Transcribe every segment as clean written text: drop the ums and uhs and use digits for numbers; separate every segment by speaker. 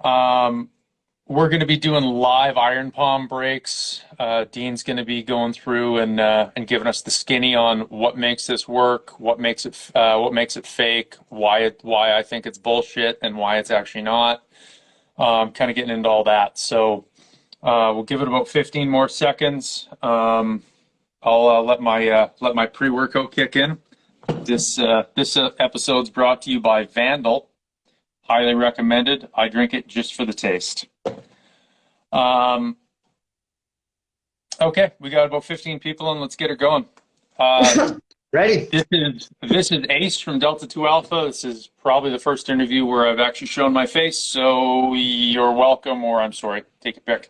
Speaker 1: We're going to be doing live iron palm breaks. Dean's going to be going through and giving us the skinny on what makes this work, what makes it fake, why I think it's bullshit, and why it's actually not. Kind of getting into all that. So we'll give it about 15 more seconds. I'll let my pre-workout kick in. This episode's brought to you by Vandal. Highly recommended. I drink it just for the taste. Okay, we got about 15 people and let's get her going.
Speaker 2: Ready?
Speaker 1: This is Ace from Delta 2 Alpha. This is probably the first interview where I've actually shown my face, so you're welcome, or I'm sorry, take a pick.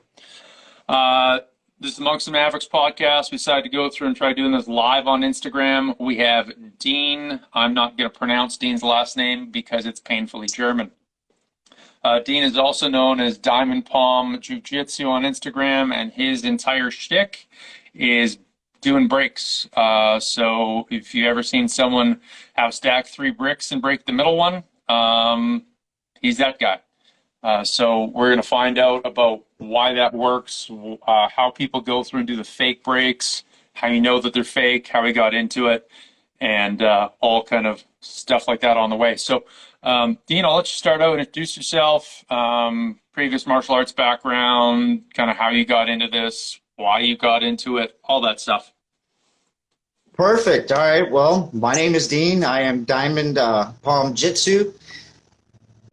Speaker 1: This is the Monks Mavericks Podcast. We decided to go through and try doing this live on Instagram. We have Dean. I'm not going to pronounce Dean's last name because it's painfully German. Dean is also known as Diamond Palm Jiu-Jitsu on Instagram, and his entire shtick is doing breaks. So if you ever seen someone have stacked 3 bricks and break the middle one, he's that guy. So we're going to find out about why that works, how people go through and do the fake breaks, how you know that they're fake, how we got into it, and all kind of stuff like that on the way. So, Dean, I'll let you start out, introduce yourself, previous martial arts background, kind of how you got into this, why you got into it, all that stuff.
Speaker 2: Perfect. All right. Well, my name is Dean. I am Diamond Palm Jitsu.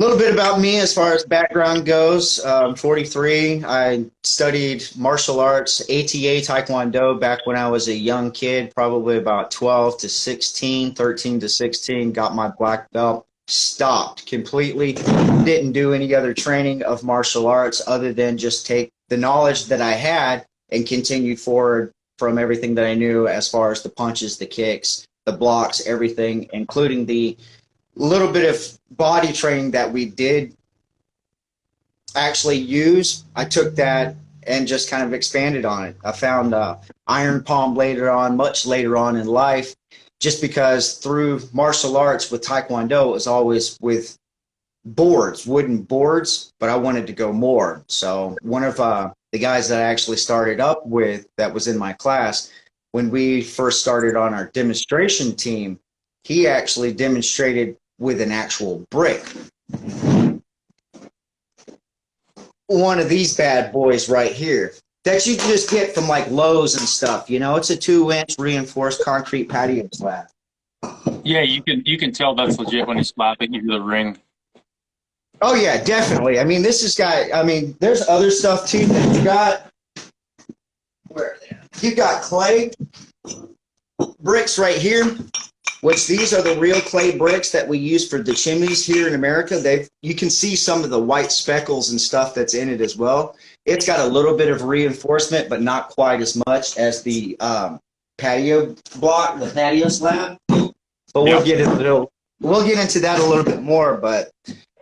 Speaker 2: A little bit about me as far as background goes. I'm 43. I studied martial arts, ATA Taekwondo back when I was a young kid, probably about 12 to 16, 13 to 16, got my black belt, stopped completely, didn't do any other training of martial arts other than just take the knowledge that I had and continued forward from everything that I knew as far as the punches, the kicks, the blocks, everything, including the little bit of body training that we did actually use. I took that and just kind of expanded on it. I found iron palm much later on in life, just because through martial arts with Taekwondo, it was always with boards, wooden boards, but I wanted to go more. So one of the guys that I actually started up with that was in my class, when we first started on our demonstration team, he actually demonstrated with an actual brick. One of these bad boys right here that you can just get from like Lowe's and stuff. You know, it's a 2-inch reinforced concrete patio slab.
Speaker 1: Yeah, you can tell that's legit when you slap it into the ring.
Speaker 2: Oh yeah, definitely. I mean, there's other stuff too that you got. Where are they? You got clay bricks right here, which these are the real clay bricks that we use for the chimneys here in America. You can see some of the white speckles and stuff that's in it as well. It's got a little bit of reinforcement, but not quite as much as the patio block, the patio slab. But we'll get into that a little bit more. But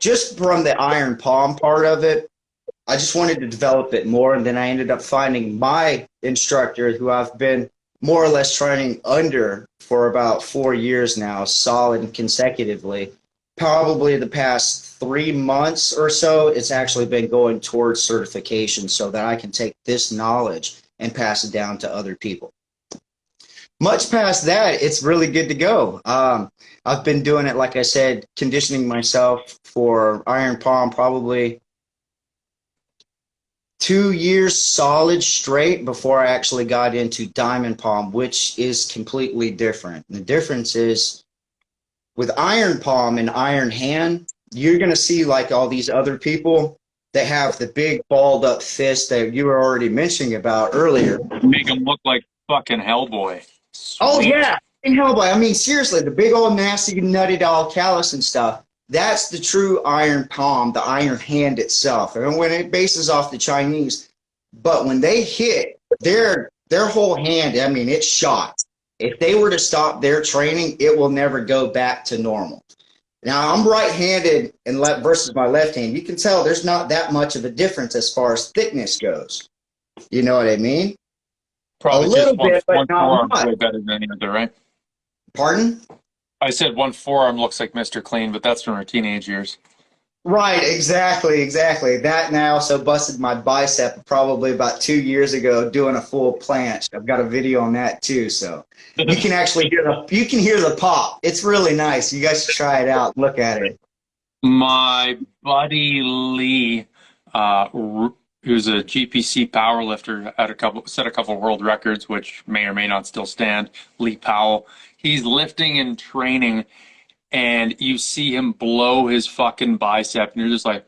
Speaker 2: just from the iron palm part of it, I just wanted to develop it more, and then I ended up finding my instructor, who I've been more or less training under for about 4 years now, solid and consecutively. Probably the past 3 months or so, it's actually been going towards certification so that I can take this knowledge and pass it down to other people. Much past that, it's really good to go. I've been doing it, like I said, conditioning myself for iron palm probably 2 years solid straight before I actually got into diamond palm, which is completely different. The difference is with iron palm and iron hand, you're going to see like all these other people that have the big balled up fist that you were already mentioning about earlier.
Speaker 1: Make them look like fucking Hellboy. Sweet.
Speaker 2: Oh yeah, in Hellboy. I mean, seriously, the big old nasty nutted all callus and stuff. That's the true iron palm, the iron hand itself. And when it bases off the Chinese, but when they hit their whole hand, I mean, it's shot. If they were to stop their training, it will never go back to normal. Now, I'm right-handed and versus my left hand. You can tell there's not that much of a difference as far as thickness goes. You know what I mean?
Speaker 1: Probably
Speaker 2: a little
Speaker 1: just one,
Speaker 2: bit, but
Speaker 1: one
Speaker 2: not
Speaker 1: forearm's
Speaker 2: much.
Speaker 1: way better than any other, right?
Speaker 2: Pardon?
Speaker 1: I said one forearm looks like Mr. Clean, but that's from our teenage years.
Speaker 2: Right, exactly. That, and I also busted my bicep probably about 2 years ago doing a full planche. I've got a video on that too, so you can actually hear the pop. It's really nice. You guys should try it out. Look at it.
Speaker 1: My buddy Lee, who's a GPC powerlifter, had set a couple world records, which may or may not still stand. Lee Powell, he's lifting and training, and you see him blow his fucking bicep, and you're just like,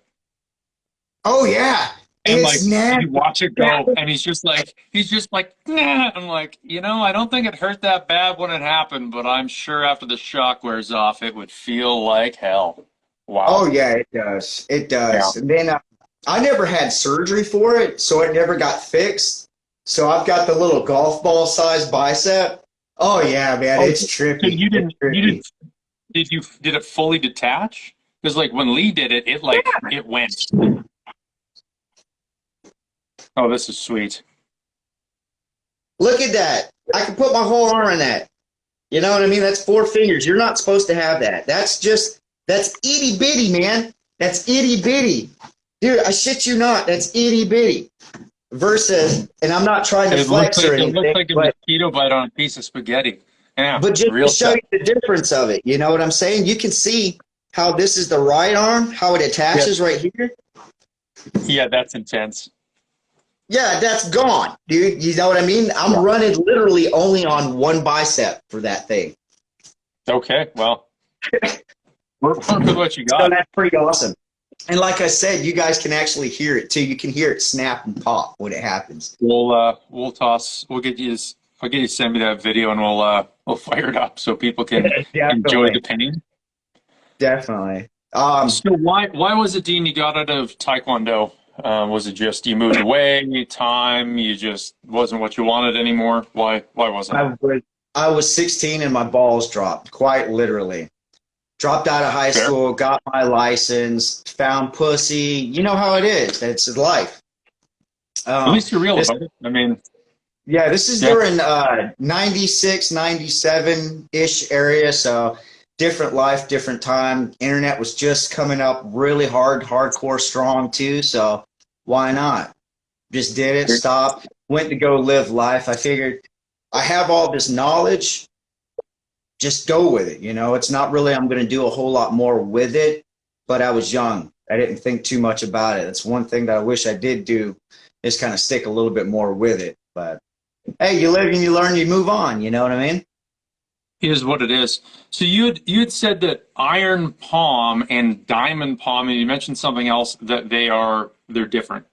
Speaker 2: Oh yeah,
Speaker 1: and like
Speaker 2: it's nasty.
Speaker 1: you watch it go, and he's just like, nah. I'm like, I don't think it hurt that bad when it happened, but I'm sure after the shock wears off, it would feel like hell.
Speaker 2: Oh
Speaker 1: Wow.
Speaker 2: yeah, it does. It
Speaker 1: Yeah.
Speaker 2: does. And then I never had surgery for it, so it never got fixed. So I've got the little golf ball sized bicep. Oh yeah, man,
Speaker 1: Oh,
Speaker 2: it's
Speaker 1: so
Speaker 2: trippy.
Speaker 1: you
Speaker 2: It's
Speaker 1: didn't,
Speaker 2: trippy.
Speaker 1: did it fully detach? Because like when Lee did it, it went. Oh, this is sweet.
Speaker 2: Look at that. I can put my whole arm in that. You know what I mean? That's 4 fingers. You're not supposed to have that. That's itty bitty, man. That's itty bitty. Dude, I shit you not. That's itty bitty. Versus, and I'm not trying to flex or
Speaker 1: It looks
Speaker 2: anything,
Speaker 1: like a
Speaker 2: but
Speaker 1: mosquito bite on a piece of spaghetti. Yeah,
Speaker 2: just to
Speaker 1: real
Speaker 2: show
Speaker 1: tough.
Speaker 2: you the difference of it. You know what I'm saying? You can see how this is the right arm, how it attaches right here.
Speaker 1: Yeah, that's intense.
Speaker 2: Yeah, that's gone, dude. You know what I mean? I'm
Speaker 1: Yeah.
Speaker 2: running literally only on one bicep for that thing.
Speaker 1: Okay, well, work with what you
Speaker 2: So
Speaker 1: got.
Speaker 2: that's pretty awesome. And like I said, you guys can actually hear it too. You can hear it snap and pop when it happens.
Speaker 1: We'll get you. I'll get you to send me that video, and we'll fire it up so people can enjoy the
Speaker 2: Definitely,
Speaker 1: pain.
Speaker 2: definitely.
Speaker 1: So why was it, Dean, you got out of Taekwondo? Was it just you moved away, time, you just wasn't what you wanted anymore? Why wasn't it?
Speaker 2: I was 16 and my balls dropped, quite literally. Dropped out of high
Speaker 1: Fair.
Speaker 2: school, got my license, found pussy. You know how it is. That's life.
Speaker 1: At least you're real
Speaker 2: This,
Speaker 1: about it. I mean,
Speaker 2: yeah, this is
Speaker 1: yeah,
Speaker 2: during 96, 97-ish area. So different life, different time. Internet was just coming up really hard, hardcore strong too. So why not? Just did it, stopped, went to go live life. I figured I have all this knowledge, just go with it. It's not really, I'm going to do a whole lot more with it, but I was young. I didn't think too much about it. That's one thing that I wish I did do, is kind of stick a little bit more with it. But hey, you live and you learn, you move on. You know what I mean?
Speaker 1: is what it is. So you had said that iron palm and diamond palm, and you mentioned something else that they're different.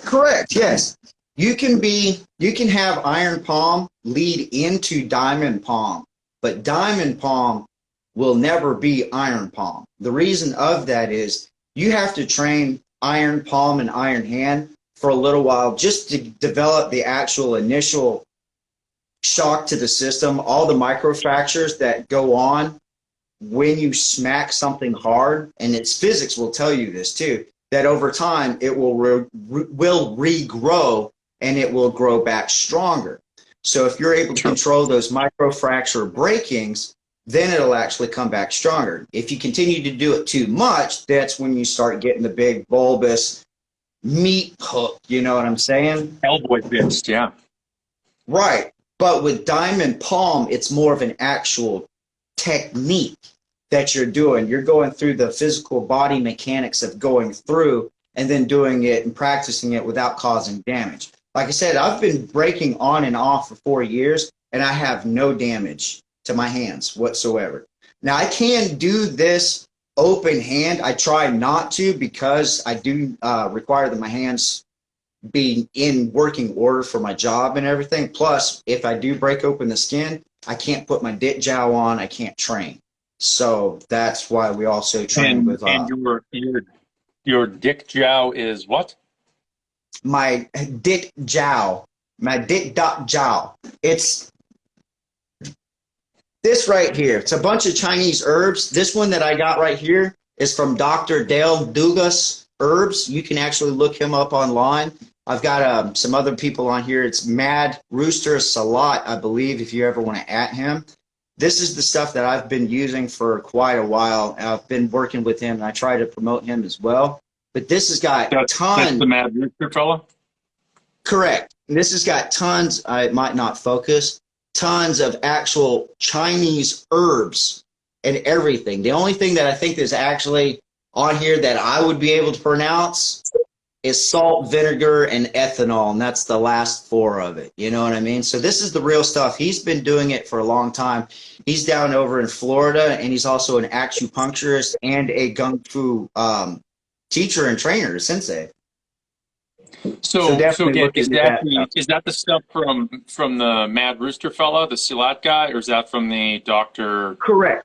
Speaker 2: Correct. Yes. You can have iron palm lead into diamond palm, but diamond palm will never be iron palm. The reason of that is you have to train iron palm and iron hand for a little while just to develop the actual initial shock to the system, all the microfractures that go on when you smack something hard, and its physics will tell you this too, that over time it will regrow and it will grow back stronger. So if you're able to control those microfracture breakings, then it'll actually come back stronger. If you continue to do it too much, that's when you start getting the big bulbous meat hook. You know what I'm saying?
Speaker 1: Hellboy fist, yeah.
Speaker 2: Right. But with diamond palm, it's more of an actual technique that you're doing. You're going through the physical body mechanics of going through and then doing it and practicing it without causing damage. Like I said, I've been breaking on and off for 4 years, and I have no damage to my hands whatsoever. Now, I can do this open hand. I try not to, because I do require that my hands be in working order for my job and everything. Plus, if I do break open the skin, I can't put my dick jow on. I can't train. So that's why we also train with
Speaker 1: And your dick jow is what?
Speaker 2: my dick jow, my dick dot jow. It's this right here. It's a bunch of Chinese herbs. This one that I got right here is from Dr. Dale Dugas Herbs. You can actually look him up online. I've got some other people on here. It's Mad Rooster Salat, I believe, if you ever want to at him. This is the stuff that I've been using for quite a while. I've been working with him, and I try to promote him as well. But this has got
Speaker 1: That's
Speaker 2: tons.
Speaker 1: the Mad Rooster fella?
Speaker 2: Correct. This has got tons. I might not focus. Tons of actual Chinese herbs and everything. The only thing that I think is actually on here that I would be able to pronounce is salt, vinegar, and ethanol, and that's the last four of it. You know what I mean? So this is the real stuff. He's been doing it for a long time. He's down over in Florida, and he's also an acupuncturist and a gung fu teacher and trainer, sensei.
Speaker 1: So
Speaker 2: definitely
Speaker 1: again,
Speaker 2: look into that.
Speaker 1: is that the stuff from the Mad Rooster fella, the Silat guy, or is that from the doctor?
Speaker 2: Correct.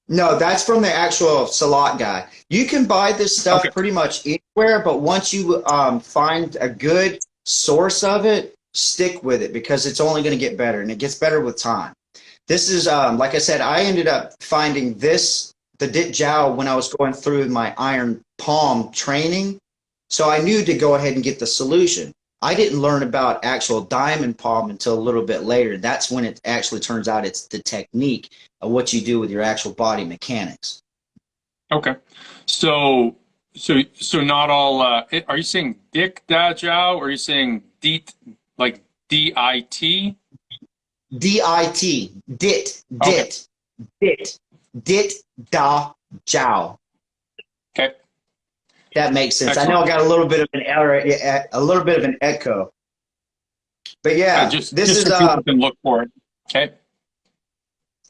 Speaker 2: No, that's from the actual Salat guy. You can buy this stuff
Speaker 1: Okay.
Speaker 2: pretty much anywhere, but once you find a good source of it, stick with it because it's only going to get better, and it gets better with time. This is, like I said, I ended up finding this, the Dit Jow, when I was going through my iron palm training. So I knew to go ahead and get the solution. I didn't learn about actual diamond palm until a little bit later. That's when it actually turns out it's the technique of what you do with your actual body mechanics.
Speaker 1: Okay. So not all. Are you saying Dick Da Jow, or are you saying Dit, like DIT?
Speaker 2: DIT, dit,
Speaker 1: Okay.
Speaker 2: dit da jow.
Speaker 1: Okay.
Speaker 2: That makes sense.
Speaker 1: Excellent.
Speaker 2: I know I got a little bit of an error, a little bit of an echo, but yeah,
Speaker 1: Just
Speaker 2: this is
Speaker 1: so people can look for it. Okay.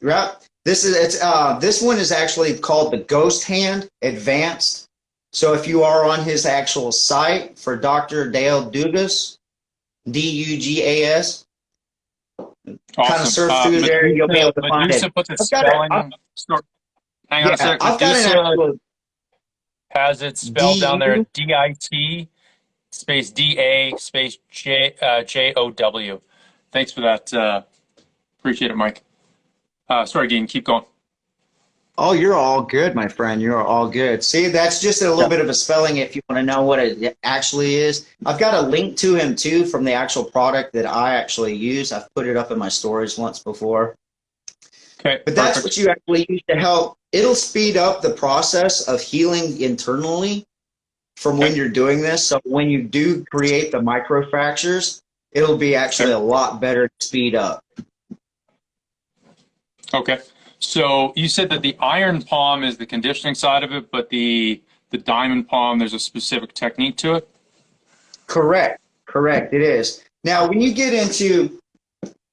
Speaker 2: right. This one is actually called the Ghost Hand Advanced. So if you are on his actual site for Dr. Dale Dugas, Dugas,
Speaker 1: Awesome.
Speaker 2: kind of surf through there, you'll be able to find it.
Speaker 1: Medusa puts a
Speaker 2: I've got it.
Speaker 1: spelling. Hang on a sec.
Speaker 2: I've got an
Speaker 1: Medusa
Speaker 2: actual
Speaker 1: has it spelled down there
Speaker 2: DU.
Speaker 1: DIT space DA space JOW. Thanks for that. Appreciate it, Mike. Sorry, Dean. Keep going.
Speaker 2: Oh, you're all good, my friend. You're all good. See, that's just a little bit of a spelling if you want to know what it actually is. I've got a link to him, too, from the actual product that I actually use. I've put it up in my stories once before.
Speaker 1: Okay.
Speaker 2: But that's what you actually use to help. It'll speed up the process of healing internally from when you're doing this. So when you do create the microfractures, it'll be actually a lot better to speed up.
Speaker 1: Okay. So you said that the iron palm is the conditioning side of it, but the diamond palm, there's a specific technique to it?
Speaker 2: Correct. Correct. It is. Now, when you get into,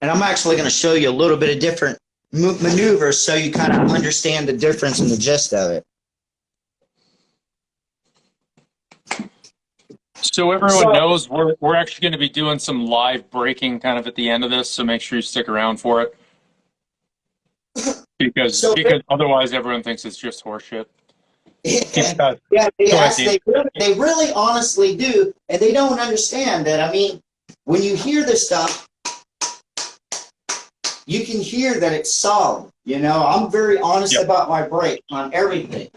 Speaker 2: and I'm actually going to show you a little bit of different maneuvers so you kind of understand the difference and the gist of it.
Speaker 1: So everyone knows we're actually going to be doing some live breaking kind of at the end of this, so make sure you stick around for it. Because otherwise everyone thinks it's just horseshit.
Speaker 2: Yeah, they really honestly do, and they don't understand that. I mean, when you hear this stuff, you can hear that it's solid. You know, I'm very honest about my break on everything.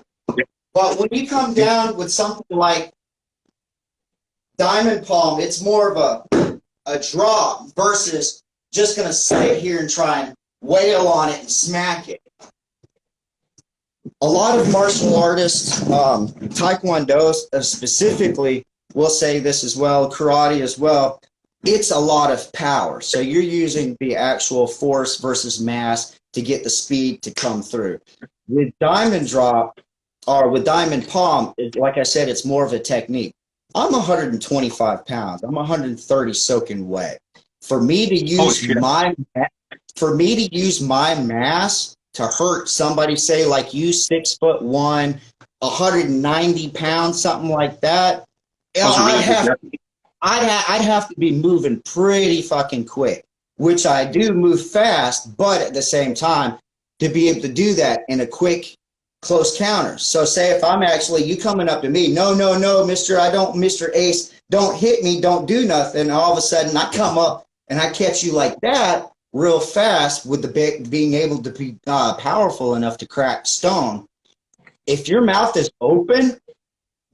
Speaker 2: But when you come down with something like diamond palm, it's more of a drop versus just going to sit here and try and wail on it and smack it. A lot of martial artists, Taekwondo specifically, will say this as well, karate as well, it's a lot of power. So you're using the actual force versus mass to get the speed to come through. With diamond drop, or with diamond palm, like I said, it's more of a technique. I'm 125 pounds. I'm 130 soaking wet. For me to use my mass to hurt somebody, say like you, 6'1", 190 pounds, something like that, I'd have to be moving pretty fucking quick, which I do move fast, but at the same time, to be able to do that in a quick, close counter. So say if I'm actually, you coming up to me, no, Mr. Ace, don't hit me, don't do nothing. And all of a sudden I come up and I catch you like that real fast with the being able to be powerful enough to crack stone. If your mouth is open,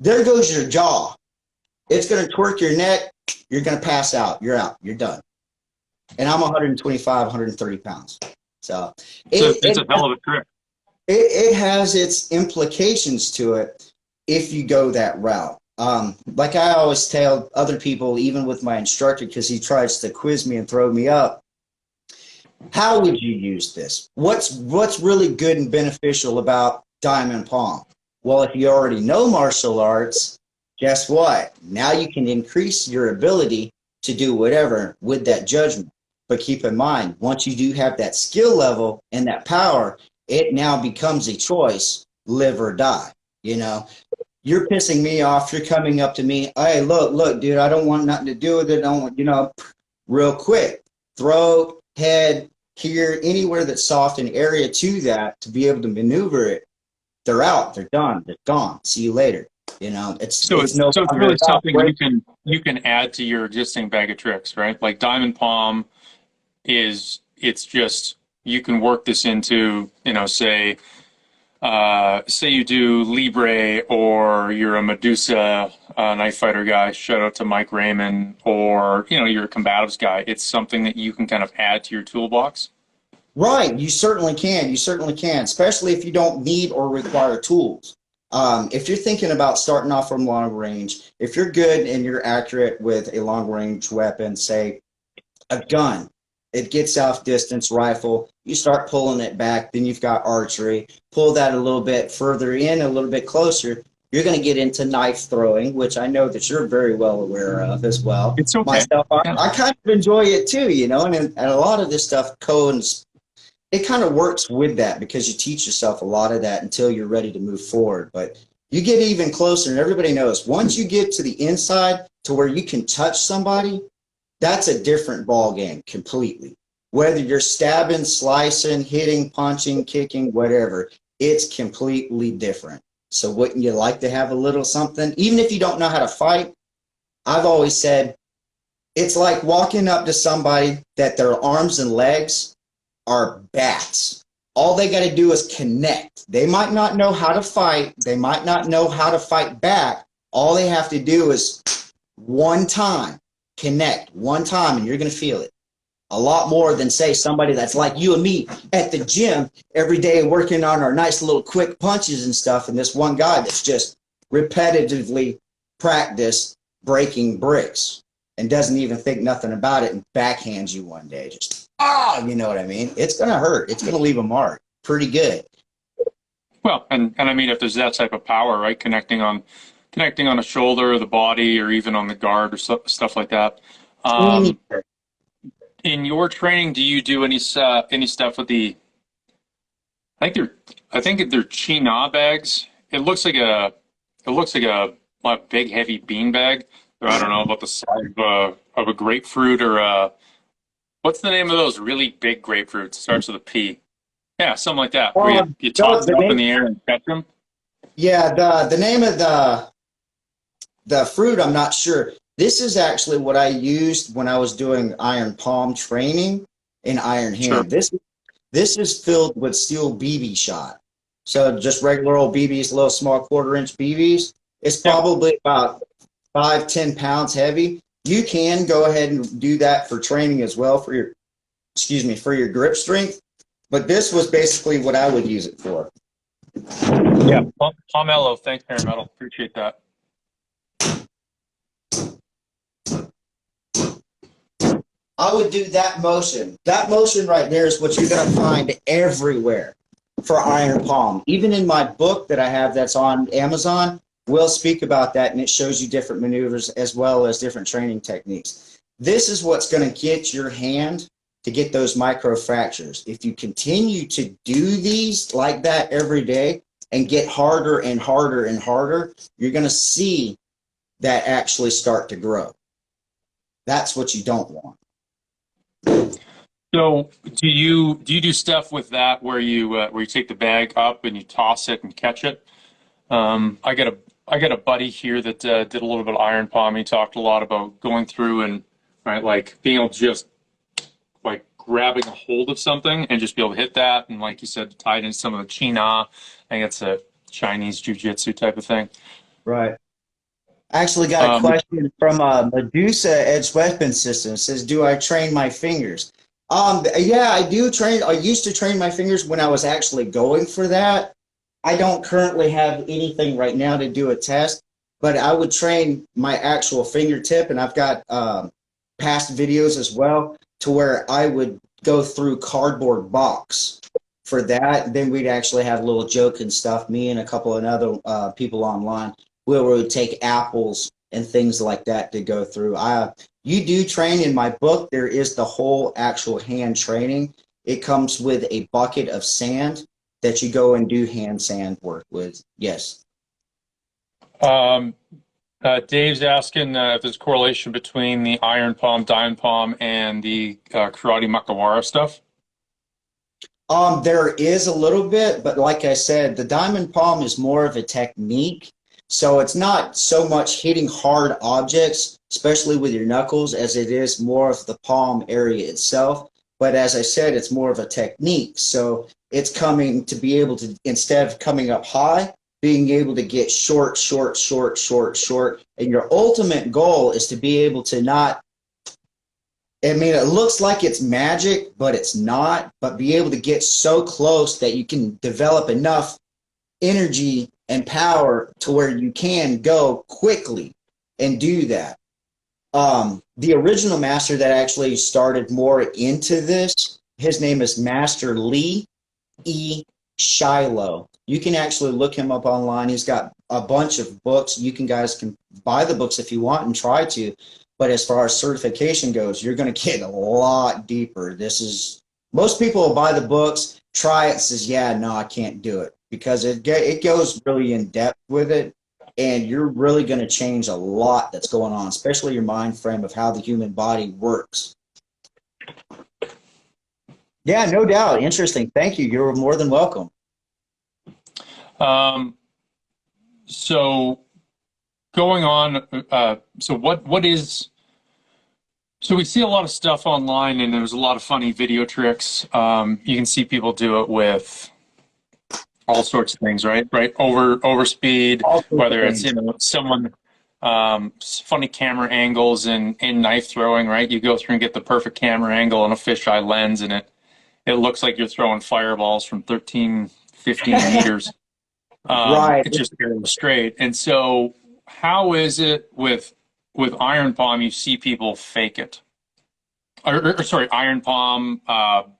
Speaker 2: there goes your jaw. It's going to twerk your neck. You're going to pass out. You're out. You're done. And I'm 125, 130 pounds. So
Speaker 1: So
Speaker 2: it,
Speaker 1: it's
Speaker 2: it
Speaker 1: a hell of a trick.
Speaker 2: it has its implications to it if you go that route. Like I always tell other people, even with my instructor, because he tries to quiz me and throw me up, how would you use this? What's really good and beneficial about Diamond Palm? Well, if you already know martial arts, guess what? Now you can increase your ability to do whatever with that judgment. But keep in mind, once you do have that skill level and that power, it now becomes a choice, live or die. You know, you're pissing me off. You're coming up to me. Hey, look, dude, I don't want nothing to do with it. I don't want, real quick. Throat, head, here, anywhere that's soft, an area to that to be able to maneuver it. They're out. They're done. They're gone. See you later. It's no
Speaker 1: So it's
Speaker 2: longer
Speaker 1: really
Speaker 2: about
Speaker 1: something
Speaker 2: break.
Speaker 1: you can add to your existing bag of tricks, right? Like Diamond Palm it's just you can work this into, say you do Libre or you're a Medusa knife fighter guy, shout out to Mike Raymond, or you're a combatives guy. It's something that you can kind of add to your toolbox.
Speaker 2: Right, you certainly can. You certainly can, especially if you don't need or require tools. If you're thinking about starting off from long range, if you're good and you're accurate with a long range weapon, say a gun, it gets off distance rifle, you start pulling it back, then you've got archery, pull that a little bit further in, a little bit closer. You're going to get into knife throwing, which I know that you're very well aware of as well.
Speaker 1: It's okay.
Speaker 2: Myself,
Speaker 1: Yeah.
Speaker 2: I kind of enjoy it too, and a lot of this stuff codes it kind of works with that because you teach yourself a lot of that until you're ready to move forward. But you get even closer, and everybody knows once you get to the inside to where you can touch somebody, that's a different ball game completely. Whether you're stabbing, slicing, hitting, punching, kicking, whatever, it's completely different. So wouldn't you like to have a little something? Even if you don't know how to fight, I've always said it's like walking up to somebody that their arms and legs are bats. All they got to do is connect. They might not know how to fight. They might not know how to fight back. All they have to do is one time connect, one time, and you're going to feel it. A lot more than, say, somebody that's like you and me at the gym every day working on our nice little quick punches and stuff, and this one guy that's just repetitively practiced breaking bricks and doesn't even think nothing about it and backhands you one day. Just you know what I mean? It's going to hurt. It's going to leave a mark. Pretty good.
Speaker 1: Well, and I mean, if there's that type of power, right, connecting on a shoulder or the body or even on the guard or stuff like that. Um, in your training, do you do any stuff with the? I think they're China bags. It looks like a big heavy bean bag. Or I don't know about the size of a grapefruit or a. What's the name of those really big grapefruits? Starts with a P. Yeah, something like that. Where you
Speaker 2: No,
Speaker 1: toss them up in the air and catch them.
Speaker 2: yeah, the name of the fruit, I'm not sure. This is actually what I used when I was doing iron palm training in iron
Speaker 1: Sure.
Speaker 2: hand. This is filled with steel BB shot. So just regular old BBs, little small quarter-inch BBs. It's
Speaker 1: Yep.
Speaker 2: probably about 5-10 pounds heavy. You can go ahead and do that for training as well for your grip strength. But this was basically what I would use it for.
Speaker 1: Yeah. Pomelo. Thanks, Parametal. Appreciate that.
Speaker 2: I would do that motion. That motion right there is what you're going to find everywhere for iron palm. Even in my book that I have that's on Amazon, we'll speak about that, and it shows you different maneuvers as well as different training techniques. This is what's going to get your hand to get those micro fractures. If you continue to do these like that every day and get harder and harder and harder, you're going to see that actually start to grow. That's what you don't want.
Speaker 1: So, do you do stuff with that where you take the bag up and you toss it and catch it? I got a buddy here that did a little bit of iron palm. He talked a lot about going through and right, like being able to just like grabbing a hold of something and just be able to hit that, and like you said, tie it into some of the China. I think it's a Chinese jiu-jitsu type of thing.
Speaker 2: Right. I actually got a
Speaker 1: Um,
Speaker 2: question from Medusa Edge Weapon System. It says, do I train my fingers? Yeah, I do train. I used to train my fingers when I was actually going for that. I don't currently have anything right now to do a test, but I would train my actual fingertip, and I've got past videos as well to where I would go through cardboard box for that. Then we'd actually have a little joke and stuff. Me and a couple of other people online, we would take apples and things like that to go through. You do train in my book. There is the whole actual hand training. It comes with a bucket of sand that you go and do hand sand work with. Yes.
Speaker 1: Um, Dave's asking if there's a correlation between the iron palm, diamond palm, and the karate makawara stuff.
Speaker 2: There is a little bit, but like I said, the diamond palm is more of a technique. So it's not so much hitting hard objects, especially with your knuckles, as it is more of the palm area itself. But as I said, it's more of a technique. So it's coming to be able to, instead of coming up high, being able to get short, short, short, short, short. And your ultimate goal is to be able to not, I mean, it looks like it's magic, but it's not, but be able to get so close that you can develop enough energy and power to where you can go quickly and do that. The original master that actually started more into this, his name is Master Lee E. Shiloh. You can actually look him up online. He's got a bunch of books. Guys can buy the books if you want and try to. But as far as certification goes, you're going to get a lot deeper. Most people will buy the books, try it, says, yeah, no, I can't do it, because it goes really in depth with it, and you're really going to change a lot that's going on, especially your mind frame of how the human body works. Yeah, no doubt. Interesting. Thank you. You're more than welcome.
Speaker 1: So going on, so we see a lot of stuff online, and there's a lot of funny video tricks. You can see people do it with all sorts of things, right? Right. Over speed, whether it's, someone, funny camera angles in knife throwing, right? You go through and get the perfect camera angle and a fisheye lens, and it looks like you're throwing fireballs from 13, 15 meters.
Speaker 2: Right.
Speaker 1: It just goes straight. And so how is it with iron palm, you see people fake it? Or sorry, iron palm, and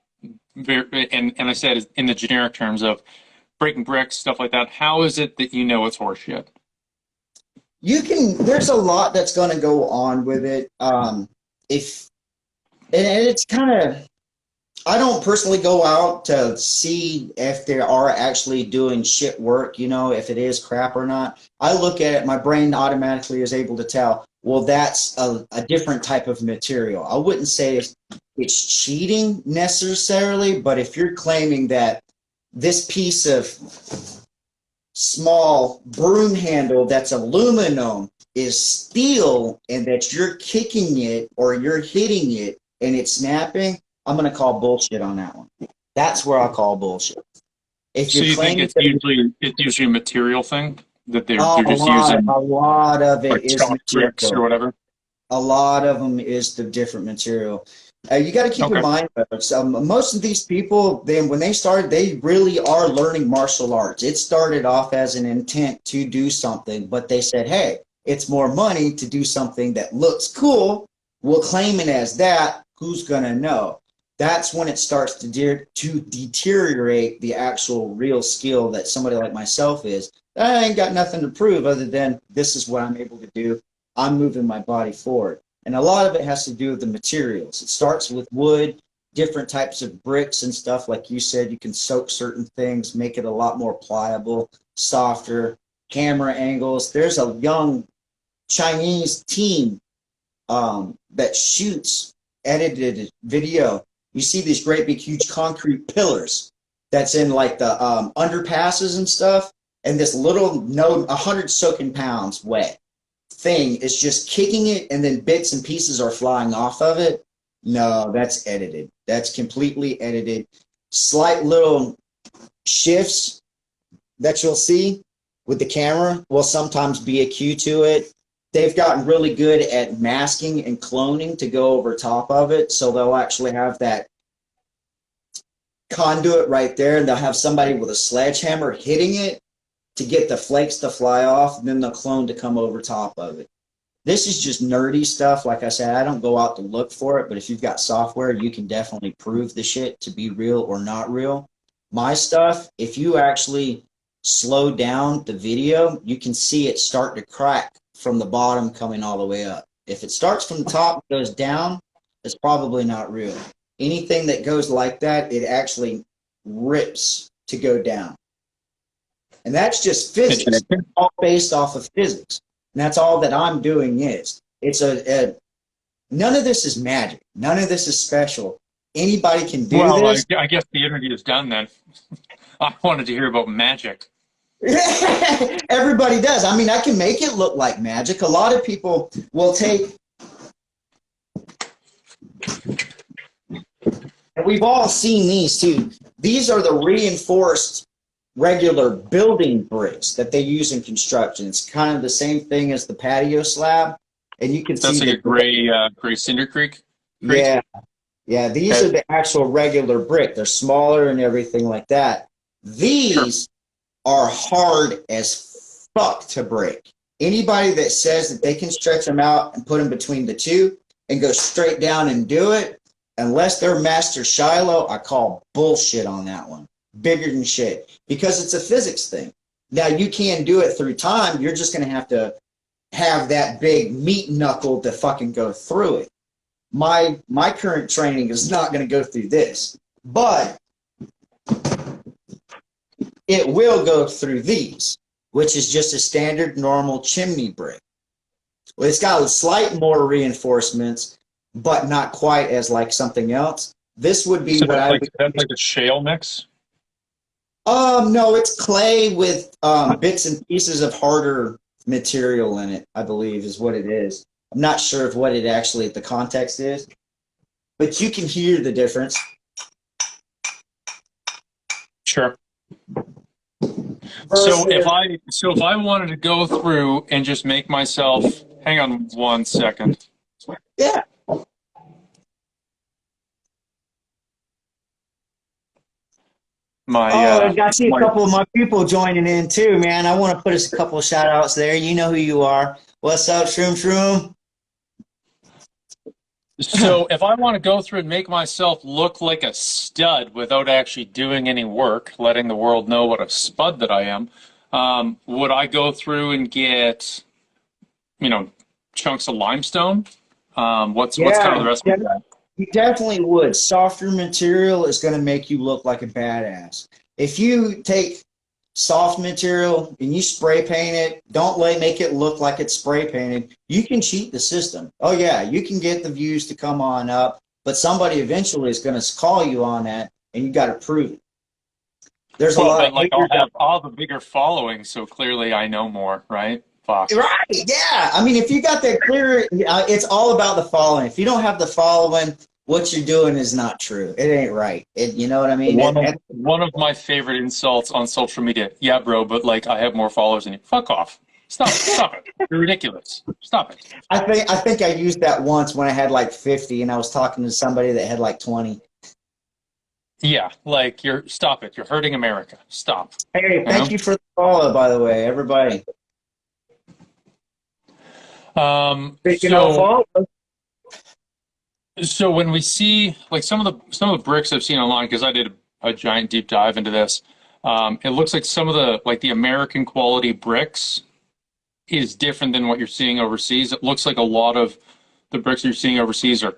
Speaker 1: I said in the generic terms of breaking bricks, stuff like that. How is it that you know it's horseshit?
Speaker 2: There's a lot that's going to go on with it. And it's kind of, I don't personally go out to see if they are actually doing shit work, if it is crap or not. I look at it, my brain automatically is able to tell, well, that's a different type of material. I wouldn't say it's cheating necessarily, but if you're claiming that this piece of small broom handle that's aluminum is steel, and that you're kicking it or you're hitting it and it's snapping, I'm going to call bullshit on that one. That's where I call bullshit. If
Speaker 1: so you think it's usually a material thing that they're just using?
Speaker 2: A lot of it is
Speaker 1: bricks or whatever.
Speaker 2: A lot of them is the different material. You got to keep in mind, folks, most of these people, when they started, they really are learning martial arts. It started off as an intent to do something, but they said, hey, it's more money to do something that looks cool. We'll claim it as that. Who's going to know? That's when it starts to deteriorate the actual real skill that somebody like myself is. I ain't got nothing to prove other than this is what I'm able to do. I'm moving my body forward. And a lot of it has to do with the materials. It starts with wood, different types of bricks and stuff. Like you said, you can soak certain things, make it a lot more pliable, softer, camera angles. There's a young Chinese team that shoots edited video. You see these great big huge concrete pillars that's in like the underpasses and stuff, and this little 100 soaking pounds wet thing is just kicking it, and then bits and pieces are flying off of it. No, that's edited. That's completely edited. Slight little shifts that you'll see with the camera will sometimes be a cue to it. They've gotten really good at masking and cloning to go over top of it, so they'll actually have that conduit right there, and they'll have somebody with a sledgehammer hitting it to get the flakes to fly off, and then the clone to come over top of it. This is just nerdy stuff. Like I said, I don't go out to look for it, but if you've got software, you can definitely prove the shit to be real or not real. My stuff, if you actually slow down the video, you can see it start to crack from the bottom coming all the way up. If it starts from the top and goes down, it's probably not real. Anything that goes like that, it actually rips to go down. And that's just physics, all based off of physics. And that's all that I'm doing is. It's none of this is magic. None of this is special. Anybody can do this.
Speaker 1: I guess the interview is done then. I wanted to hear about magic.
Speaker 2: Everybody does. I mean, I can make it look like magic. A lot of people will take, and we've all seen these too. These are the reinforced regular building bricks that they use in construction. It's kind of the same thing as the patio slab, and you can see
Speaker 1: that's like a gray Cinder Creek.
Speaker 2: Yeah. These are the actual regular brick. They're smaller and everything like that. These are hard as fuck to break. Anybody that says that they can stretch them out and put them between the two and go straight down and do it, unless they're Master Shiloh, I call bullshit on that one. Bigger than shit. Because it's a physics thing. Now, you can do it through time. You're just going to have that big meat knuckle to fucking go through it. My current training is not going to go through this. But it will go through these, which is just a standard normal chimney brick. Well, it's got slight more reinforcements, but not quite as like something else. This would be what I would.
Speaker 1: That's like a shale mix?
Speaker 2: No, it's clay with bits and pieces of harder material in it, I believe is what it is. I'm not sure of what it actually, the context is, but you can hear the difference.
Speaker 1: Sure. So if I wanted to go through and just make myself, hang on 1 second.
Speaker 2: Yeah. I see a couple of my people joining in too, man. I want to put us a couple of shout outs there. You know who you are. What's up, Shroom?
Speaker 1: So if I want to go through and make myself look like a stud without actually doing any work, letting the world know what a spud that I am, would I go through and get, chunks of limestone? What's kind of the rest of that?
Speaker 2: You definitely would. Softer material is going to make you look like a badass. If you take soft material and you spray paint it, don't make it look like it's spray painted. You can cheat the system. Oh yeah, you can get the views to come on up, but somebody eventually is going to call you on that, and you got to prove it. There's a lot.
Speaker 1: I'll have all the bigger following, so clearly I know more, right? Fox.
Speaker 2: Right? Yeah. I mean, if you got that clear, it's all about the following. If you don't have the following, what you're doing is not true. It ain't right. You know what I mean?
Speaker 1: One of my favorite insults on social media. Yeah, bro, but I have more followers than you. Fuck off. Stop it. You're ridiculous. Stop it.
Speaker 2: I think I used that once when I had 50 and I was talking to somebody that had 20.
Speaker 1: Yeah, stop it. You're hurting America. Stop.
Speaker 2: Hey, thank you for the follow, by the way, everybody.
Speaker 1: So when we see some of the bricks I've seen online, because I did a giant deep dive into this, it looks like some of the American quality bricks is different than what you're seeing overseas. It looks like a lot of the bricks you're seeing overseas are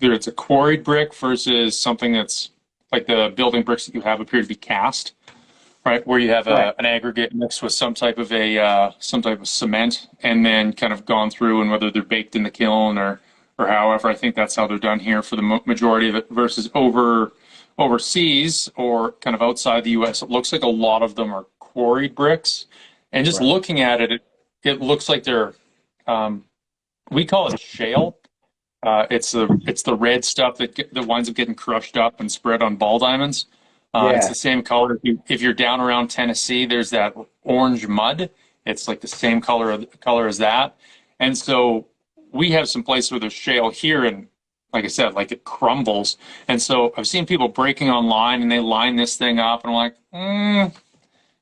Speaker 1: either it's a quarried brick versus something that's like the building bricks that you have appear to be cast, right? Where you have an aggregate mixed with some type of cement, and then kind of gone through, and whether they're baked in the kiln or however, I think that's how they're done here for the majority of it, versus overseas or kind of outside the U.S. It looks like a lot of them are quarried bricks, and just looking at it, it looks like they're we call it shale. It's the red stuff that winds up getting crushed up and spread on ball diamonds. It's the same color. If you're down around Tennessee, there's that orange mud. It's like the same color as that. And so we have some places where there's shale here, and like I said, like it crumbles. And so I've seen people breaking online and they line this thing up and I'm like,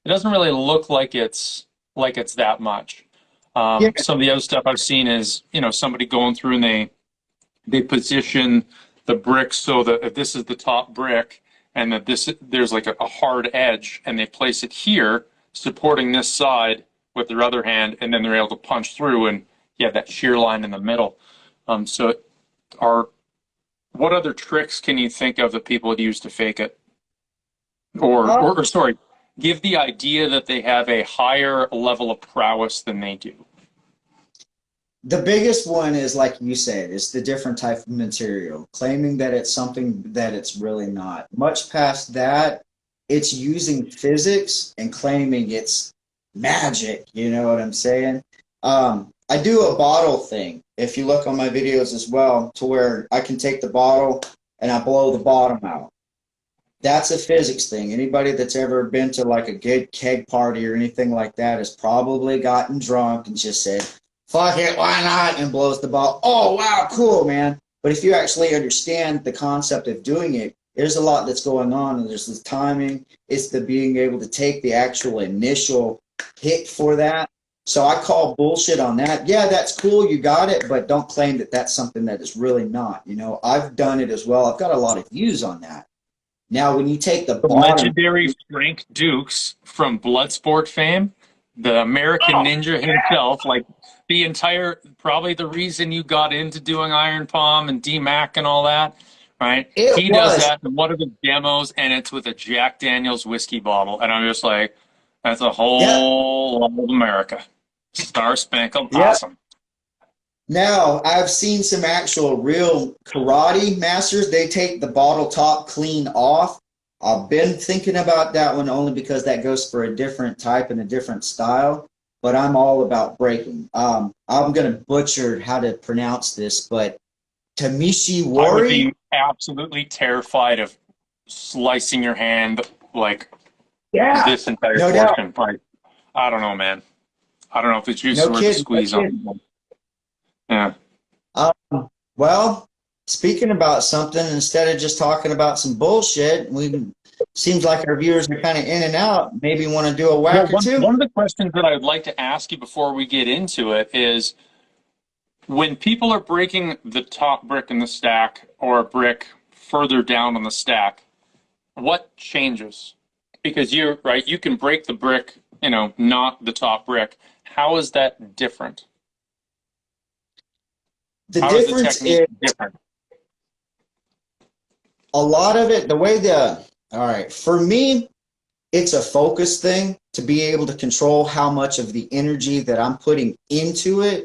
Speaker 1: it doesn't really look like it's that much.
Speaker 2: Yeah.
Speaker 1: Some of the other stuff I've seen is, somebody going through and they position the bricks so that if this is the top brick and that there's like a hard edge and they place it here supporting this side with their other hand, and then they're able to punch through and you have that shear line in the middle. So are what other tricks can you think of that people would use to fake it? Or sorry, give the idea that they have a higher level of prowess than they do.
Speaker 2: The biggest one is, like you said, is the different type of material, claiming that it's something that it's really not. Much past that, it's using physics and claiming it's magic. You know what I'm saying? I do a bottle thing. If you look on my videos as well, to where I can take the bottle and I blow the bottom out. That's a physics thing. Anybody that's ever been to like a good keg party or anything like that has probably gotten drunk and just said, fuck it, why not? And blows the ball. Oh, wow, cool, man. But if you actually understand the concept of doing it, there's a lot that's going on. And there's the timing. It's the being able to take the actual initial hit for that. So I call bullshit on that. Yeah, that's cool. You got it. But don't claim that that's something that is really not. I've done it as well. I've got a lot of views on that. Now, when you take the bottom,
Speaker 1: legendary Frank Dukes from Bloodsport fame, the American Ninja himself, like probably the reason you got into doing Iron Palm and D-Mac and all that, right? He does that in one of the demos, and it's with a Jack Daniels whiskey bottle. And I'm just like, that's a whole lot of America. Star Spangled Awesome.
Speaker 2: Now, I've seen some actual real karate masters. They take the bottle top clean off. I've been thinking about that one only because that goes for a different type and a different style. But I'm all about breaking. I'm going to butcher how to pronounce this, but Tamishi Wari.
Speaker 1: I would be absolutely terrified of slicing your hand like this entire portion. Like, I don't know, man. I don't know if it's juice or the squeeze on. Yeah.
Speaker 2: Well, speaking about something, instead of just talking about some bullshit, seems like our viewers are kind of in and out. Maybe want to do a whack or two.
Speaker 1: One of the questions that I would like to ask you before we get into it is, when people are breaking the top brick in the stack or a brick further down on the stack, what changes? Because you can break the brick, not the top brick. How is that different?
Speaker 2: The difference is different. A lot of it, all right, for me, it's a focus thing to be able to control how much of the energy that I'm putting into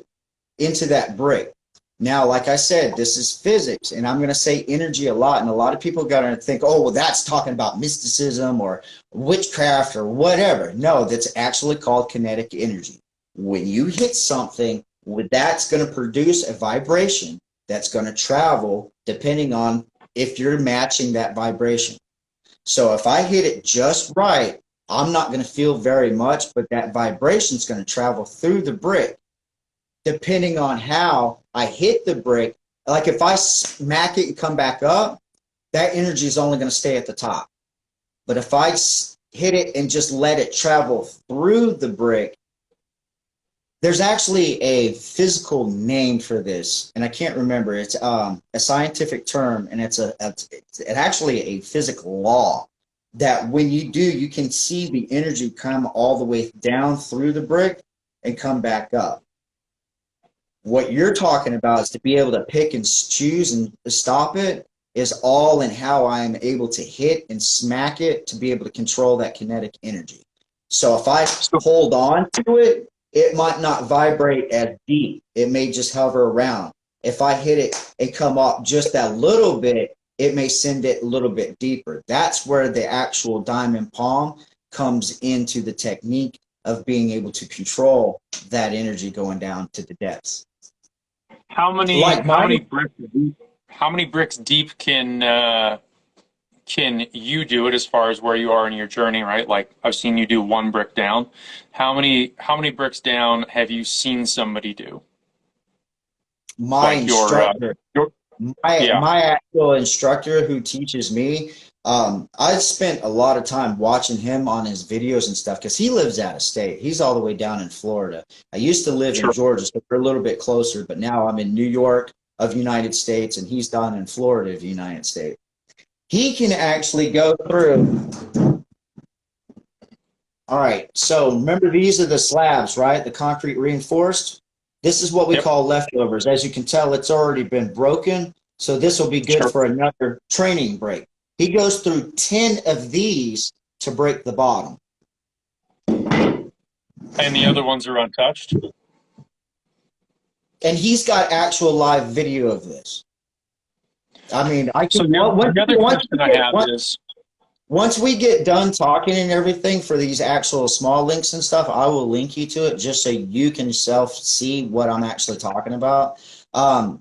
Speaker 2: that brick. Now, like I said, this is physics, and I'm going to say energy a lot, and a lot of people got to think, oh, well, that's talking about mysticism or witchcraft or whatever. No, that's actually called kinetic energy. When you hit something, that's going to produce a vibration that's going to travel depending on if you're matching that vibration. So if I hit it just right, I'm not going to feel very much, but that vibration is going to travel through the brick. Depending on how I hit the brick, like if I smack it and come back up, that energy is only going to stay at the top. But if I hit it and just let it travel through the brick, there's actually a physical name for this, and I can't remember. It's a scientific term, and it's actually a physical law that when you do, you can see the energy come all the way down through the brick and come back up. What you're talking about is to be able to pick and choose and stop it is all in how I am able to hit and smack it to be able to control that kinetic energy. So if I hold on to it, it might not vibrate as deep. It may just hover around. If I hit it and come up just that little bit, it may send it a little bit deeper. That's where the actual diamond palm comes into the technique of being able to control that energy going down to the depths.
Speaker 1: How many bricks deep can you do it as far as where you are in your journey, right? Like I've seen you do one brick down. How many bricks down have you seen somebody do?
Speaker 2: My instructor. My
Speaker 1: Yeah,
Speaker 2: my actual instructor who teaches me, I spent a lot of time watching him on his videos and stuff because he lives out of state. He's all the way down in Florida. I used to live in
Speaker 1: sure.
Speaker 2: Georgia, so we're a little bit closer, but now I'm in New York of United States, and he's down in Florida of the United States. He can actually go through. All right, so remember these are the slabs, right? The concrete reinforced. This is what we
Speaker 1: Yep,
Speaker 2: call leftovers. As you can tell, it's already been broken. So this will be good
Speaker 1: sure.
Speaker 2: for another training break. He goes through 10 of these to break the bottom.
Speaker 1: And the other ones are untouched.
Speaker 2: And he's got actual live video of this. I mean, I
Speaker 1: So
Speaker 2: can
Speaker 1: the other question I have is,
Speaker 2: once we get done talking and everything for these actual small links and stuff, I will link you to it just so you can self see what I'm actually talking about.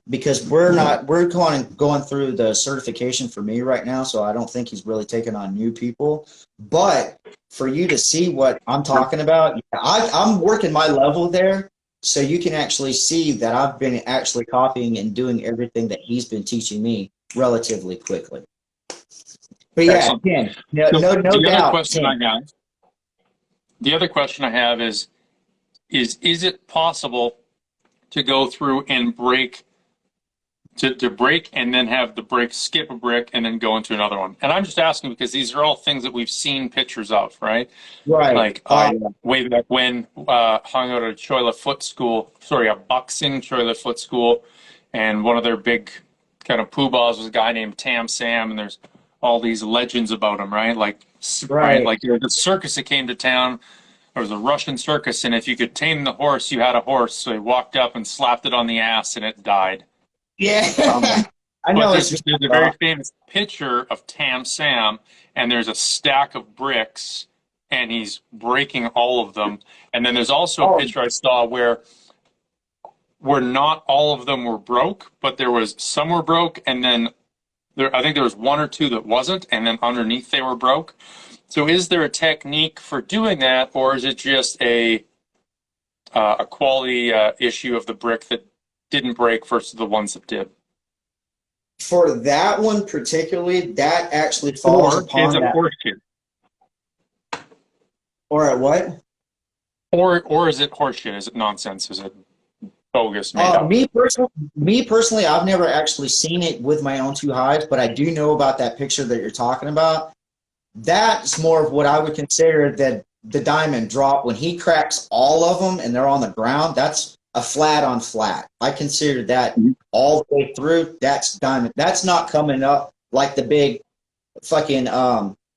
Speaker 2: Because we're going through the certification for me right now, so I don't think he's really taking on new people. But for you to see what I'm talking about, I'm working my level there, so you can actually see that I've been actually copying and doing everything that he's been teaching me relatively quickly. But yeah,
Speaker 1: excellent.
Speaker 2: 10.
Speaker 1: So
Speaker 2: No
Speaker 1: the other
Speaker 2: doubt,
Speaker 1: question
Speaker 2: 10.
Speaker 1: I have, the other question I have is it possible to go through and break to break and then have the break skip a brick and then go into another one? And I'm just asking because these are all things that we've seen pictures of, right?
Speaker 2: Right.
Speaker 1: Like I way back when hung out at a Choila foot school, sorry, a boxing Choila foot school, and one of their big kind of poobahs was a guy named Tam Sam, and there's all these legends about him, right? Right,
Speaker 2: Right.
Speaker 1: like the circus that came to town. There was a Russian circus, and if you could tame the horse, you had a horse. So he walked up and slapped it on the ass, and it died.
Speaker 2: Yeah.
Speaker 1: Um,
Speaker 2: I
Speaker 1: but
Speaker 2: know
Speaker 1: there's,
Speaker 2: what you're
Speaker 1: there's a
Speaker 2: talking
Speaker 1: very
Speaker 2: about.
Speaker 1: famous picture of Tam Sam, and there's a stack of bricks, and he's breaking all of them. And then there's also a
Speaker 2: Oh,
Speaker 1: picture I saw where not all of them were broke, but there was some were broke, and then I think there was one or two that wasn't, and then underneath they were broke. So is there a technique for doing that, or is it just a quality issue of the brick that didn't break versus the ones that did?
Speaker 2: for that one particularly, that actually falls
Speaker 1: Or is
Speaker 2: upon
Speaker 1: it
Speaker 2: that.
Speaker 1: horseshit?
Speaker 2: Or at what?
Speaker 1: Or is it horseshit? Is it nonsense? Is it bogus, made up?
Speaker 2: Me personally, I've never actually seen it with my own two eyes, but I do know about that picture that you're talking about. That's more of what I would consider the diamond drop when he cracks all of them and they're on the ground. That's a flat on flat. I consider that all the way through. That's diamond. That's not coming up like the big fucking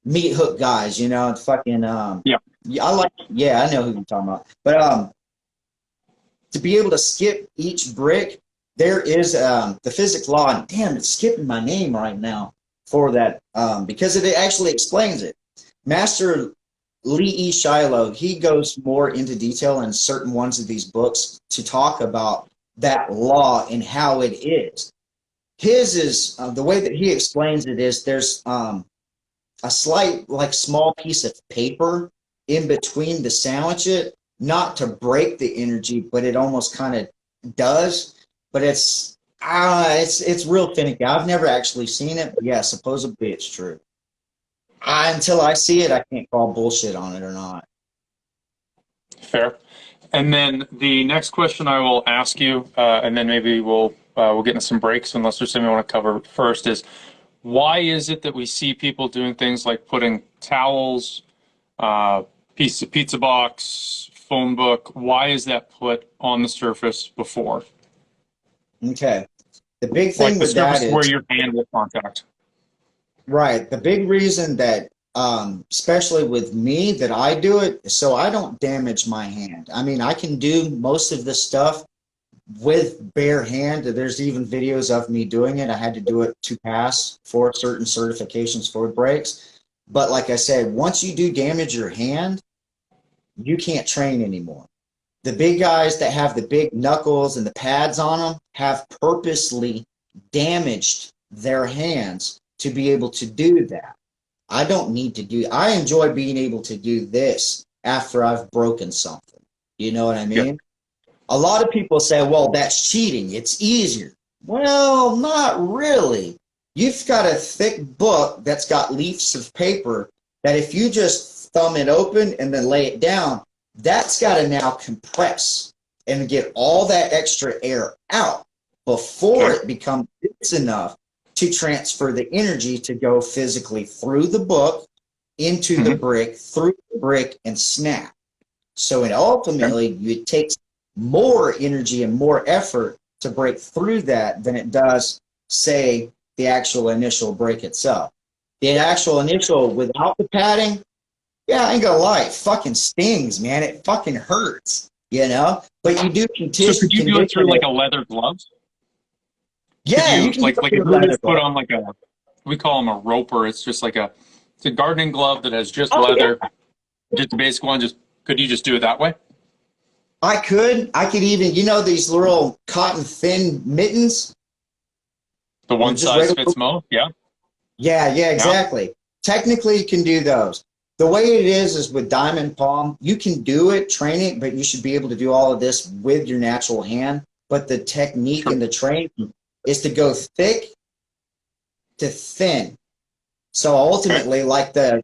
Speaker 2: meat hook guys, fucking
Speaker 1: Yeah.
Speaker 2: yeah, I know who you're talking about. But to be able to skip each brick, there is the physics law, and damn, it's skipping my name right now for that because it actually explains it. Master Lee E. Shiloh, he goes more into detail in certain ones of these books to talk about that law and how it is. His is the way that he explains it is there's a slight, like small piece of paper in between to sandwich it, not to break the energy, but it almost kind of does. But it's real finicky. I've never actually seen it, but yeah, supposedly it's true. Until I see it, I can't call bullshit on it or not.
Speaker 1: Fair. And then the next question I will ask you, and then maybe we'll get into some breaks unless there's something you want to cover first, is why is it that we see people doing things like putting towels, piece of pizza box, phone book? Why is that put on the surface before?
Speaker 2: Okay. The big
Speaker 1: Like
Speaker 2: thing
Speaker 1: the
Speaker 2: with that
Speaker 1: surface where
Speaker 2: is,
Speaker 1: your hand will contact.
Speaker 2: right, the big reason that, especially with me, that I do it, so I don't damage my hand. I mean, I can do most of this stuff with bare hand. There's even videos of me doing it. I had to do it to pass for certain certifications for breaks. But like I said, once you do damage your hand, you can't train anymore. The big guys that have the big knuckles and the pads on them have purposely damaged their hands to be able to do that. I don't need to do, I enjoy being able to do this after I've broken something. You know what I
Speaker 1: Yeah.
Speaker 2: mean? A lot of people say, well, that's cheating. It's easier. Well, not really. You've got a thick book that's got leaves of paper that if you just thumb it open and then lay it down, that's got to now compress and get all that extra air out before
Speaker 1: Okay.
Speaker 2: it becomes dense enough to transfer the energy to go physically through the book, into the
Speaker 1: Hmm.
Speaker 2: brick, through the brick, and snap. So it
Speaker 1: Okay.
Speaker 2: ultimately it takes more energy and more effort to break through that than it does, say, the actual initial break itself. The actual initial without the padding, yeah, I ain't gonna lie, it fucking stings, man. It fucking hurts, you know? But you do
Speaker 1: So could you do it through
Speaker 2: condition
Speaker 1: like
Speaker 2: it.
Speaker 1: a leather glove? Could
Speaker 2: Yeah, you
Speaker 1: you
Speaker 2: can do it
Speaker 1: like
Speaker 2: with
Speaker 1: if
Speaker 2: a
Speaker 1: you were
Speaker 2: leather
Speaker 1: just put
Speaker 2: glove.
Speaker 1: on like a we call them a roper. It's just like it's a gardening glove that has just
Speaker 2: Oh yeah,
Speaker 1: leather, just the basic one. Just could you just do it that way?
Speaker 2: I could. I could even, these little cotton thin mittens,
Speaker 1: The
Speaker 2: or
Speaker 1: one
Speaker 2: just
Speaker 1: size
Speaker 2: regular.
Speaker 1: fits most. Yeah.
Speaker 2: Yeah, yeah,
Speaker 1: Yeah.
Speaker 2: exactly. Technically, you can do those. The way it is with diamond palm, you can do it, train it, but you should be able to do all of this with your natural hand. But the technique
Speaker 1: Sure.
Speaker 2: and the training is to go thick to thin. So
Speaker 1: Okay.
Speaker 2: ultimately, like the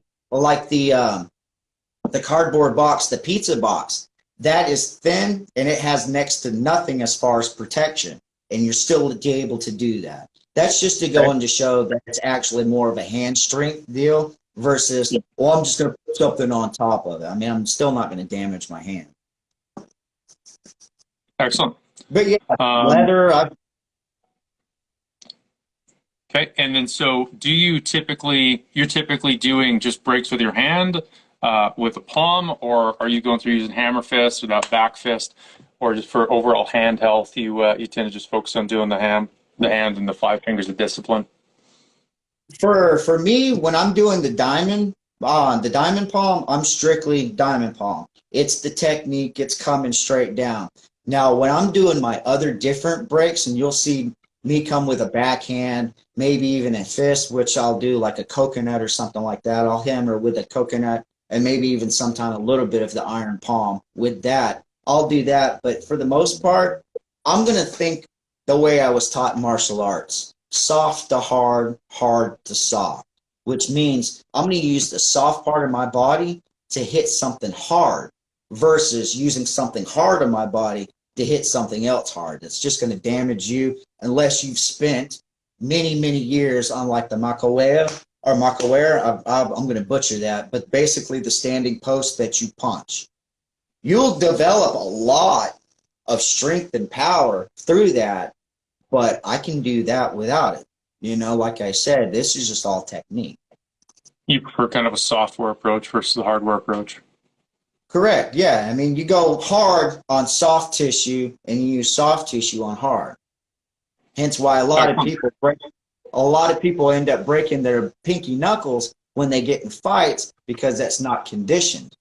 Speaker 2: cardboard box, the pizza box, that is thin and it has next to nothing as far as protection, and you're still able to do that. That's just to go
Speaker 1: Okay.
Speaker 2: on to show that it's actually more of a hand strength deal versus, well, I'm just going to put something on top of it. I mean, I'm still not going to damage my hand.
Speaker 1: Excellent.
Speaker 2: But yeah,
Speaker 1: Um,
Speaker 2: leather,
Speaker 1: okay. And then so you're typically doing just breaks with your hand, with a palm, or are you going through using hammer fist without back fist, or just for overall hand health, you tend to just focus on doing the hand and the five fingers of discipline.
Speaker 2: for me, when I'm doing the diamond palm, I'm strictly diamond palm. It's the technique, it's coming straight down. Now, when I'm doing my other different breaks, and you'll see me come with a backhand, maybe even a fist, which I'll do like a coconut or something like that. I'll hammer with a coconut and maybe even sometime a little bit of the iron palm with that. I'll do that. But for the most part, I'm going to think the way I was taught in martial arts: soft to hard, hard to soft, which means I'm going to use the soft part of my body to hit something hard versus using something hard on my body to hit something else hard. It's just going to damage you unless you've spent many, many years on like the Macahuera. I'm going to butcher that, but basically the standing post that you punch. You'll develop a lot of strength and power through that, but I can do that without it. Like I said, this is just all technique.
Speaker 1: You prefer kind of a software approach versus the hardware approach.
Speaker 2: Correct. Yeah. I mean, you go hard on soft tissue and you use soft tissue on hard. Hence why
Speaker 1: Excellent.
Speaker 2: a lot of people end up breaking their pinky knuckles when they get in fights because that's not conditioned.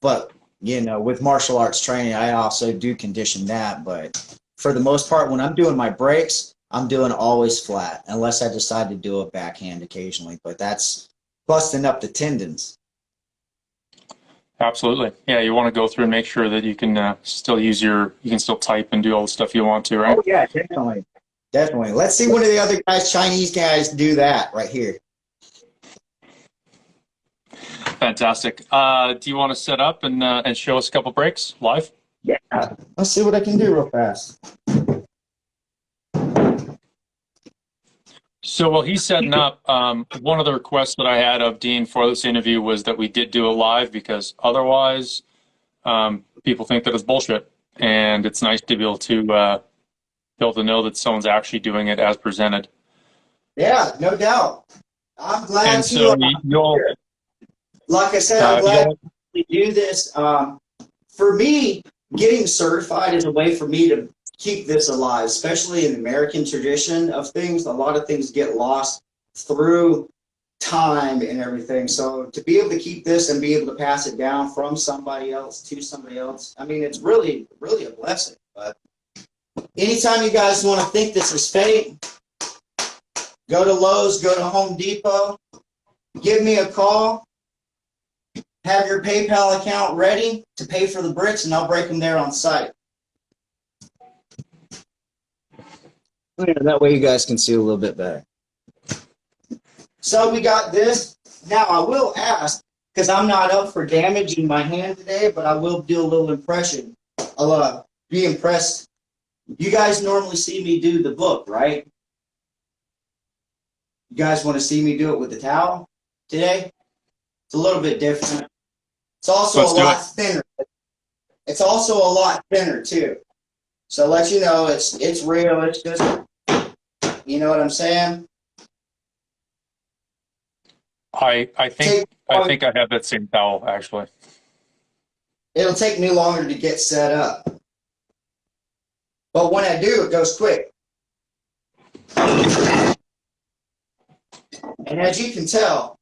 Speaker 2: But, with martial arts training, I also do condition that. But for the most part, when I'm doing my breaks, I'm doing always flat, unless I decide to do a backhand occasionally. But that's busting up the tendons.
Speaker 1: Absolutely. Yeah, you want to go through and make sure that you can you can still type and do all the stuff you want to, right?
Speaker 2: Oh, yeah, definitely. Definitely. Let's see one of the other guys, Chinese guys, do that right here.
Speaker 1: Fantastic. Do you want to set up and show us a couple breaks live?
Speaker 2: Yeah. Let's see what I can do real fast.
Speaker 1: So while he's setting up, one of the requests that I had of Dean for this interview was that we did do it live because otherwise, people think that it's bullshit, and it's nice to be able to know that someone's actually doing it as presented.
Speaker 2: Yeah, no doubt. I'm glad
Speaker 1: And
Speaker 2: to
Speaker 1: so you'll
Speaker 2: like I said, I'm glad
Speaker 1: you'll
Speaker 2: to do this. For me, getting certified is a way for me to keep this alive, especially in the American tradition of things. A lot of things get lost through time and everything. So to be able to keep this and be able to pass it down from somebody else to somebody else, I mean, it's really, really a blessing. But anytime you guys want to think this is fake, go to Lowe's, go to Home Depot, give me a call. Have your PayPal account ready to pay for the bricks, and I'll break them there on site. Yeah, that way you guys can see a little bit better. So we got this. Now I will ask, because I'm not up for damaging my hand today, but I will do a little impression. I'll be impressed. You guys normally see me do the book, right? You guys want to see me do it with the towel today? It's a little bit different. It's also
Speaker 1: Let's
Speaker 2: a
Speaker 1: do
Speaker 2: lot
Speaker 1: it.
Speaker 2: thinner. It's also a lot thinner too. So let you know it's real. It's just, you know what I'm saying?
Speaker 1: I think I have that same towel actually.
Speaker 2: It'll take me longer to get set up. But when I do, it goes quick. And as you can tell,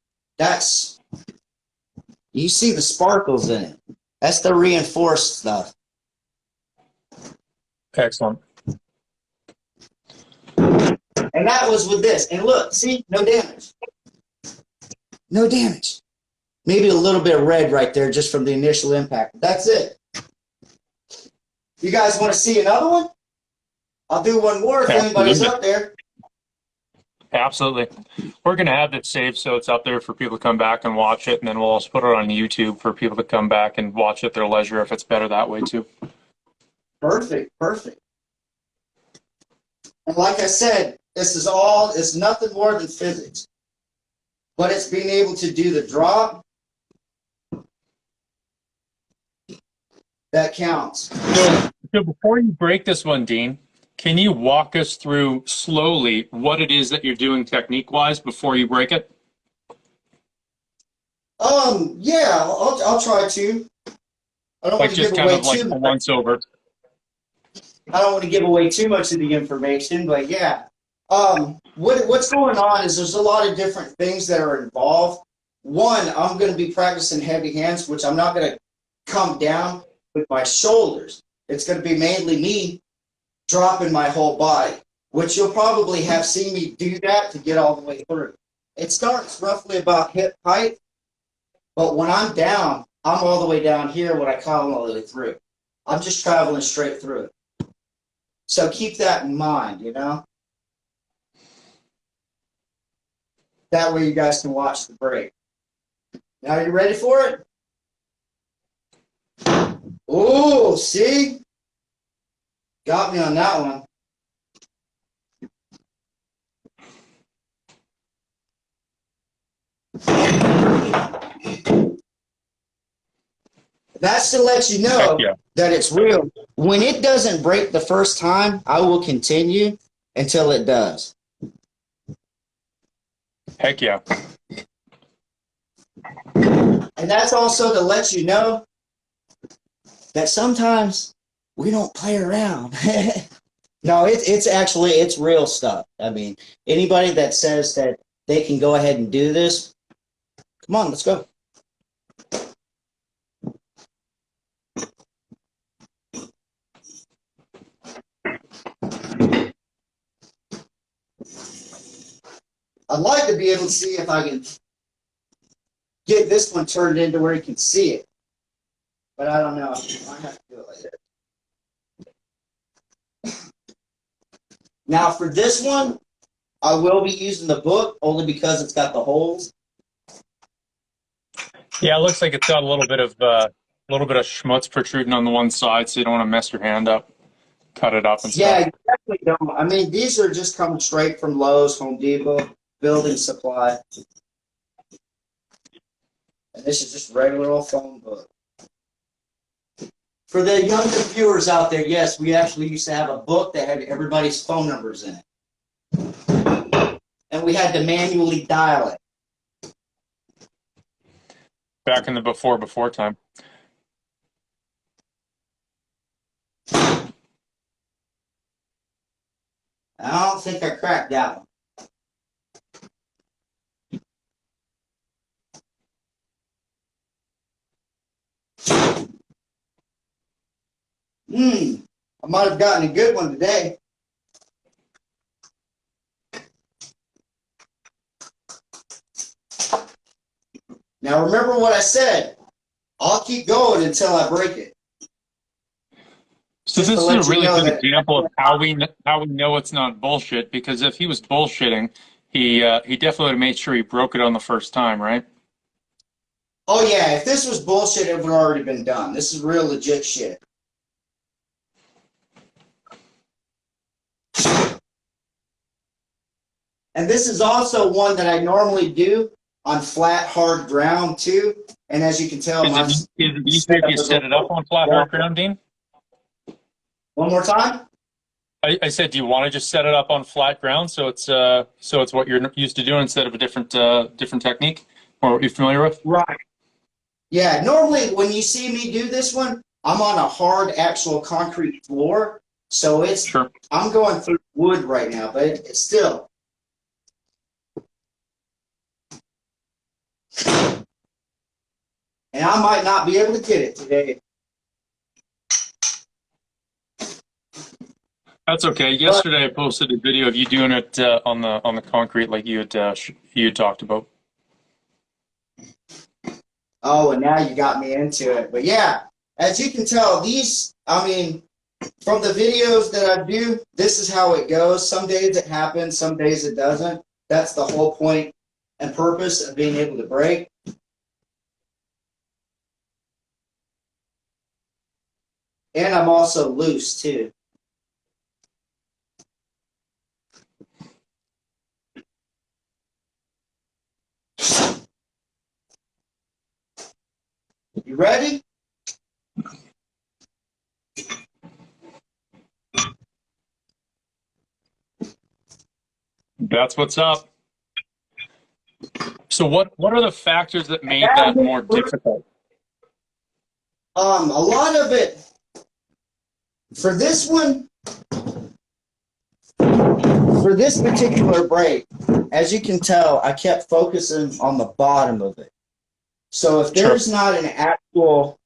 Speaker 2: you see the sparkles in it. That's the reinforced stuff.
Speaker 1: Excellent.
Speaker 2: And that was with this. And look, see, no damage. No damage. Maybe a little bit of red right there just from the initial impact. That's it. You guys want to see another one? I'll do one more if anybody's up there.
Speaker 1: Absolutely. We're going to have that saved so it's up there for people to come back and watch it, and then we'll also put it on YouTube for people to come back and watch at their leisure if it's better that way too.
Speaker 2: Perfect, perfect. And like I said, it's nothing more than physics. But it's being able to do the drop that counts.
Speaker 1: So before you break this one, Dean, can you walk us through slowly what it is that you're doing technique-wise before you break it?
Speaker 2: Yeah, I'll try to. I don't want to
Speaker 1: just
Speaker 2: give
Speaker 1: kind
Speaker 2: away
Speaker 1: of like
Speaker 2: too
Speaker 1: a
Speaker 2: much.
Speaker 1: once over.
Speaker 2: I don't want to give away too much of the information, but yeah. What's going on is there's a lot of different things that are involved. One, I'm going to be practicing heavy hands, which I'm not going to come down with my shoulders. It's going to be mainly me dropping my whole body, which you'll probably have seen me do that to get all the way through. It starts roughly about hip height, but when I'm down, I'm all the way down here when I come all the way through. I'm just traveling straight through it. So keep that in mind, you know? That way you guys can watch the break. Now you ready for it? Oh, see? Got me on that one. That's to let you know that it's real. When it doesn't break the first time, I will continue until it does.
Speaker 1: Heck yeah.
Speaker 2: And that's also to let you know that sometimes we don't play around. No, it's real stuff. I mean, anybody that says that they can go ahead and do this, come on, let's go. I'd like to be able to see if I can get this one turned into where you can see it. But I don't know. I have to do it like that. Now for this one, I will be using the book only because it's got the holes.
Speaker 1: Yeah, it looks like it's got a little bit of schmutz protruding on the one side, so you don't want to mess your hand up. Cut it up and stuff.
Speaker 2: Yeah, you definitely don't. I mean, these are just coming straight from Lowe's, Home Depot, building supply. And this is just regular old phone book. For the younger viewers out there, yes, we actually used to have a book that had everybody's phone numbers in it. And we had to manually dial it.
Speaker 1: Back in the before time.
Speaker 2: I don't think I cracked that one. I might have gotten a good one today. Now remember what I said. I'll keep going until I break it.
Speaker 1: So
Speaker 2: just to
Speaker 1: this is a
Speaker 2: let you
Speaker 1: really
Speaker 2: know
Speaker 1: good
Speaker 2: that.
Speaker 1: example of how we know it's not bullshit. Because if he was bullshitting, he definitely would have made sure he broke it on the first time, right?
Speaker 2: Oh yeah, if this was bullshit, it would have already been done. This is real legit shit. And this is also one that I normally do on flat, hard ground too. And as you can tell,
Speaker 1: Is
Speaker 2: my
Speaker 1: it easier if
Speaker 2: setup
Speaker 1: you
Speaker 2: is a
Speaker 1: set it up
Speaker 2: little
Speaker 1: on flat hard ground, Dean?
Speaker 2: One more time.
Speaker 1: I said, do you want to just set it up on flat ground so it's what you're used to doing instead of a different technique or what you're familiar with?
Speaker 2: Right. Yeah, normally when you see me do this one, I'm on a hard actual concrete floor. So
Speaker 1: Sure.
Speaker 2: I'm going through wood right now, but it's still. And I might not be able to get it today.
Speaker 1: That's okay.
Speaker 2: But,
Speaker 1: Yesterday I posted a video of you doing it on the concrete like you had talked about.
Speaker 2: oh, and now you got me into it. But yeah, as you can tell, from the videos that I do, this is how it goes. Some days it happens, some days it doesn't. That's the whole point and purpose of being able to break. And I'm also loose too. You ready?
Speaker 1: That's what's up. So what are the factors that made that more difficult?
Speaker 2: A lot of it for this one, for this particular break, as you can tell, I kept focusing on the bottom of it. So if
Speaker 1: Sure.
Speaker 2: there's not an actual,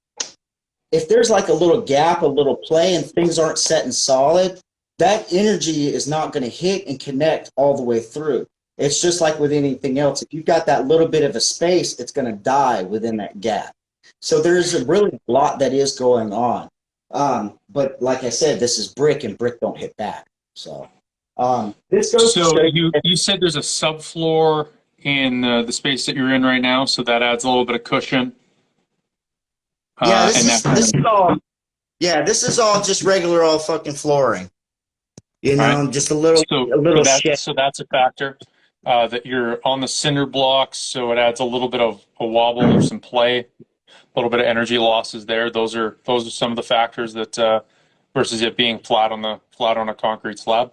Speaker 2: if there's like a little gap, a little play, and things aren't set and solid, that energy is not going to hit and connect all the way through. It's just like with anything else. If you've got that little bit of a space, it's going to die within that gap. So there's a really lot that is going on. But like I said, this is brick, and brick don't hit back. So this goes to
Speaker 1: So
Speaker 2: show
Speaker 1: you said there's a subfloor in the space that you're in right now, so that adds a little bit of cushion.
Speaker 2: yeah,
Speaker 1: And that kind
Speaker 2: this
Speaker 1: of,
Speaker 2: is all yeah, this is all just regular old fucking flooring. You
Speaker 1: all right.
Speaker 2: know, just a little shit.
Speaker 1: So that's a factor that you're on the cinder blocks, so it adds a little bit of a wobble or some play, a little bit of energy losses there. Those are some of the factors that versus it being flat on a concrete slab.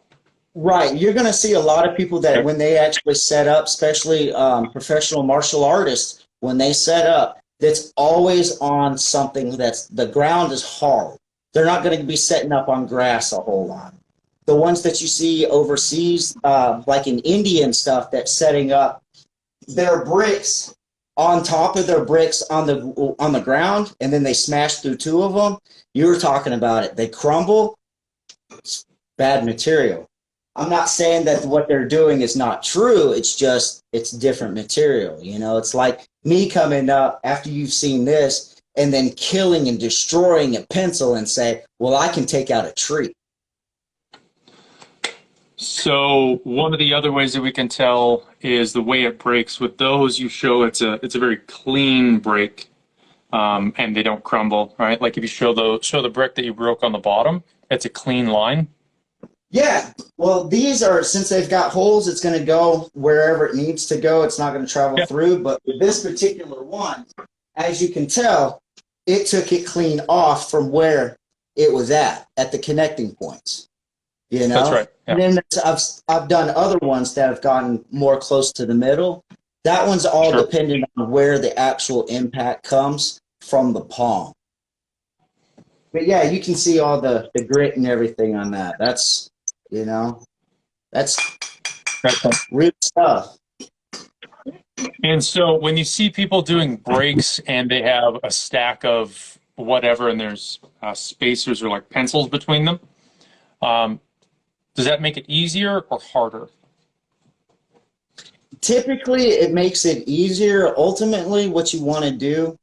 Speaker 2: Right. You're going to see a lot of people that
Speaker 1: Okay.
Speaker 2: when they actually set up, especially professional martial artists, when they set up, that's always on something that's the ground is hard. They're not going to be setting up on grass a whole lot. The ones that you see overseas, like in India and stuff, that's setting up their bricks on top of their bricks on the ground, and then they smash through two of them. You were talking about it. They crumble. It's bad material. I'm not saying that what they're doing is not true. It's just it's different material. You know, it's like me coming up after you've seen this and then killing and destroying a pencil and say, well, I can take out a tree.
Speaker 1: So one of the other ways that we can tell is the way it breaks. With those, you show it's a very clean break, and they don't crumble, right? Like if you show the brick that you broke on the bottom, it's a clean line.
Speaker 2: Yeah. Well, these are, since they've got holes, it's going to go wherever it needs to go. It's not going to travel
Speaker 1: Yeah.
Speaker 2: through. But with this particular one, as you can tell, it took it clean off from where it was at the connecting points. You know?
Speaker 1: That's right. Yeah.
Speaker 2: And then I've done other ones that have gotten more close to the middle. That one's all
Speaker 1: Sure.
Speaker 2: dependent on where the actual impact comes from the palm. But yeah, you can see all the grit and everything on that. That's, you know, that's real stuff.
Speaker 1: And so when you see people doing breaks and they have a stack of whatever and there's spacers or like pencils between them, does that make it easier or harder?
Speaker 2: Typically, it makes it easier. Ultimately, what you want to do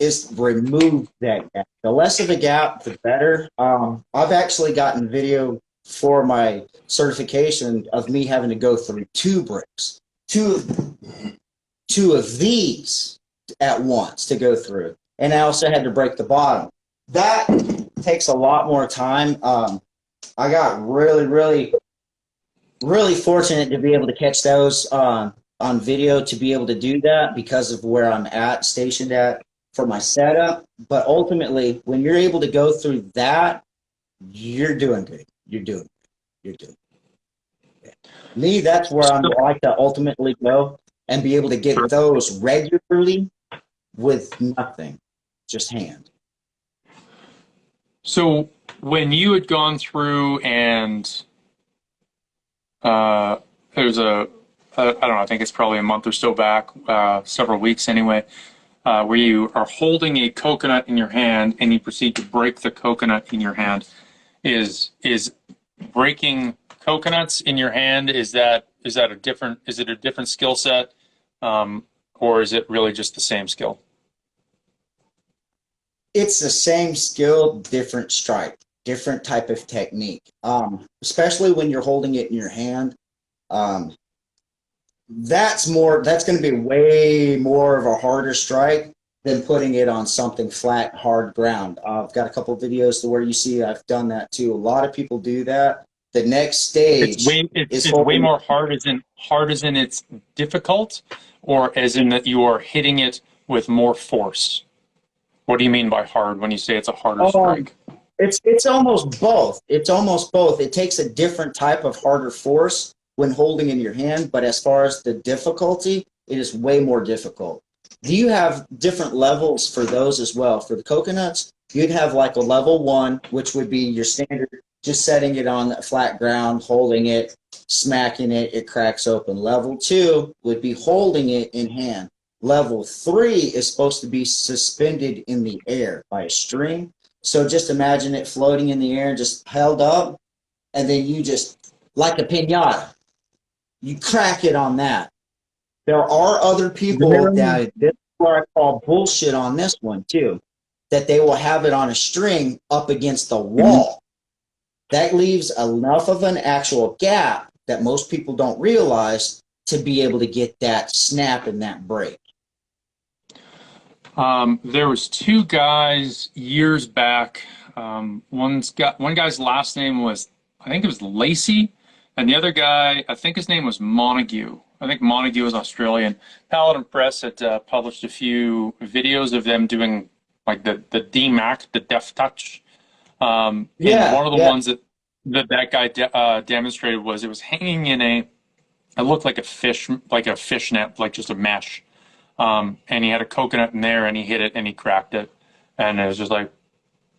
Speaker 2: is remove that gap. The less of a gap, the better. I've actually gotten video for my certification of me having to go through two bricks, two of these at once to go through. And I also had to break the bottom. That takes a lot more time. I got really fortunate to be able to catch those on video to be able to do that because of where I'm stationed at for my setup. But ultimately, when you're able to go through that, you're doing good. You're doing good. Yeah. Me, that's where I'm like to ultimately go and be able to get those regularly with nothing, just hand.
Speaker 1: So when you had gone through and there's I don't know, I think it's probably a month or so back, several weeks anyway, where you are holding a coconut in your hand and you proceed to break the coconut in your hand. Is breaking coconuts in your hand, is it a different skill set, or is it really just the same skill?
Speaker 2: It's the same skill, different strike, different type of technique. Especially when you're holding it in your hand. That's going to be way more of a harder strike than putting it on something flat, hard ground. I've got a couple of videos to where you see I've done that too. A lot of people do that. The next stage
Speaker 1: it's way more hard as in it's difficult, or as in that you are hitting it with more force? What do you mean by hard when you say it's a harder strike?
Speaker 2: It's almost both. It's almost both. It takes a different type of harder force when holding in your hand, but as far as the difficulty, it is way more difficult. Do you have different levels for those as well? For the coconuts, you'd have like a level 1, which would be your standard, just setting it on the flat ground, holding it, smacking it, it cracks open. Level 2 would be holding it in hand. Level 3 is supposed to be suspended in the air by a string. So just imagine it floating in the air, just held up, and then you just, like a piñata, you crack it on that. There are other people that, this is where I call bullshit on this one too, that they will have it on a string up against the wall. That leaves enough of an actual gap that most people don't realize to be able to get that snap and that break.
Speaker 1: There was two guys years back. One guy's last name was, I think it was Lacey, and the other guy, I think his name was Montague. I think Montague is Australian. Paladin Press had published a few videos of them doing like the DMAC, the Deft Touch. And one of the ones that guy demonstrated was it was hanging in it looked like a fish net, like just a mesh. And he had a coconut in there, and he hit it, and he cracked it, and it was just like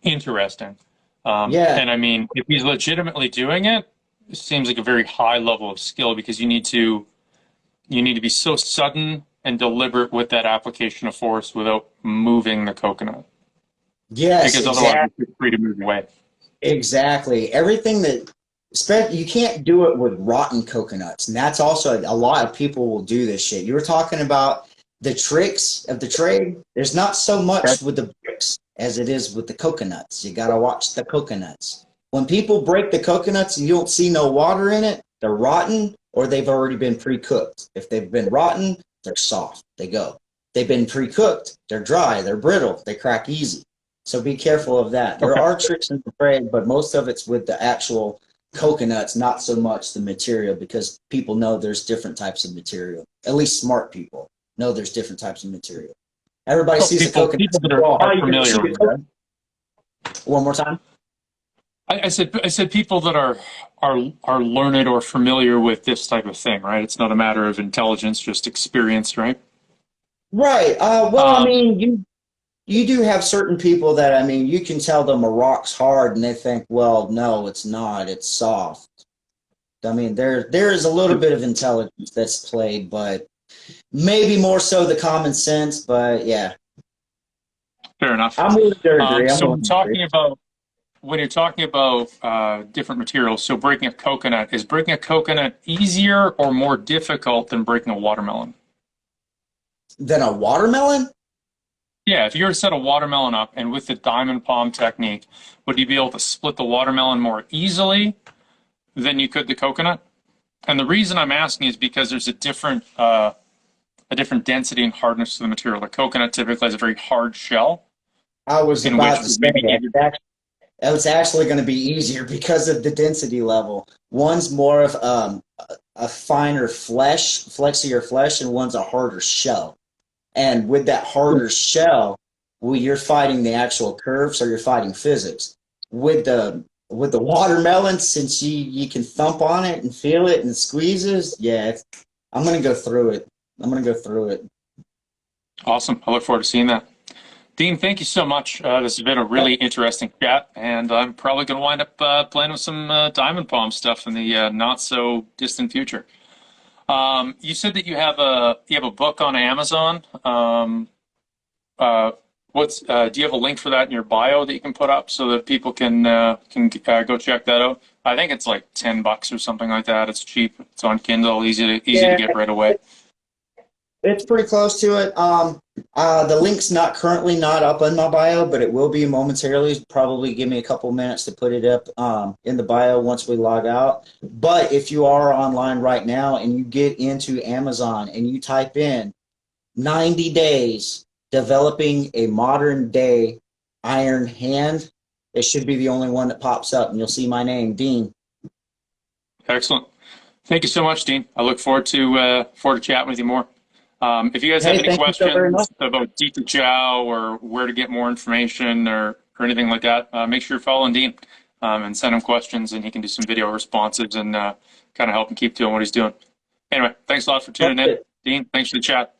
Speaker 1: interesting. And I mean, if he's legitimately doing it, it seems like a very high level of skill, because you need to be so sudden and deliberate with that application of force without moving the coconut.
Speaker 2: Yes,
Speaker 1: because otherwise you're free to move away.
Speaker 2: Exactly. Everything that you can't do it with rotten coconuts, and that's also a lot of people will do this shit. You were talking about the tricks of the trade. There's not so much with the bricks as it is with the coconuts. You got to watch the coconuts. When people break the coconuts and you don't see no water in it, they're rotten, or they've already been pre-cooked. If they've been rotten, they're soft. They go. They've been pre-cooked. They're dry. They're brittle. They crack easy. So be careful of that. There are tricks in the trade, but most of it's with the actual coconuts, not so much the material, because people know there's different types of material. At least smart people know there's different types of material. Everybody sees the coconuts.
Speaker 1: People that are familiar with that.
Speaker 2: One more time.
Speaker 1: I said people that are learned or familiar with this type of thing, right? It's not a matter of intelligence, just experience, right?
Speaker 2: Right. I mean, you do have certain people that, I mean, you can tell them a rock's hard and they think, well, no, it's not. It's soft. I mean, there is a little bit of intelligence that's played, but maybe more so the common sense. But yeah.
Speaker 1: Fair enough.
Speaker 2: I'm willing to agree.
Speaker 1: So when you're talking about different materials, so breaking a coconut, is breaking a coconut easier or more difficult than breaking a watermelon?
Speaker 2: Than a watermelon?
Speaker 1: Yeah, if you were to set a watermelon up and with the diamond palm technique, would you be able to split the watermelon more easily than you could the coconut? And the reason I'm asking is because there's a different density and hardness to the material. The coconut typically has a very hard shell,
Speaker 2: I was
Speaker 1: in which
Speaker 2: about to
Speaker 1: would
Speaker 2: say
Speaker 1: maybe give you.
Speaker 2: it's actually going to be easier because of the density level. One's more of a finer flesh, flexier flesh, and one's a harder shell. And with that harder shell, you're fighting the actual curve, so you're fighting physics. With the watermelon, since you can thump on it and feel it and squeezes, yeah, I'm gonna go through it. I'm gonna go through it.
Speaker 1: Awesome. I look forward to seeing that. Dean, thank you so much. This has been a really interesting chat, and I'm probably going to wind up playing with some diamond palm stuff in the not so distant future. You said that you have a book on Amazon. Uh, do you have a link for that in your bio that you can put up so that people can go check that out? I think it's like $10 or something like that. It's cheap. It's on Kindle, easy to
Speaker 2: Yeah,
Speaker 1: get right away.
Speaker 2: it's pretty close to it. The link's not currently not up in my bio, but it will be momentarily. Probably give me a couple minutes to put it up in the bio once we log out. But if you are online right now and you get into Amazon and you type in 90 days developing a modern day iron hand, it should be the only one that pops up, and you'll see my name, Dean.
Speaker 1: Excellent. Thank you so much, Dean. I look forward to chatting with you more. If you guys have
Speaker 2: Hey,
Speaker 1: any
Speaker 2: thank you so very much.
Speaker 1: questions about Deep Jow or where to get more information or anything like that, make sure you're following Dean and send him questions, and he can do some video responses and kind of help him keep doing what he's doing. Anyway, thanks a lot for tuning in. Dean, thanks for the chat.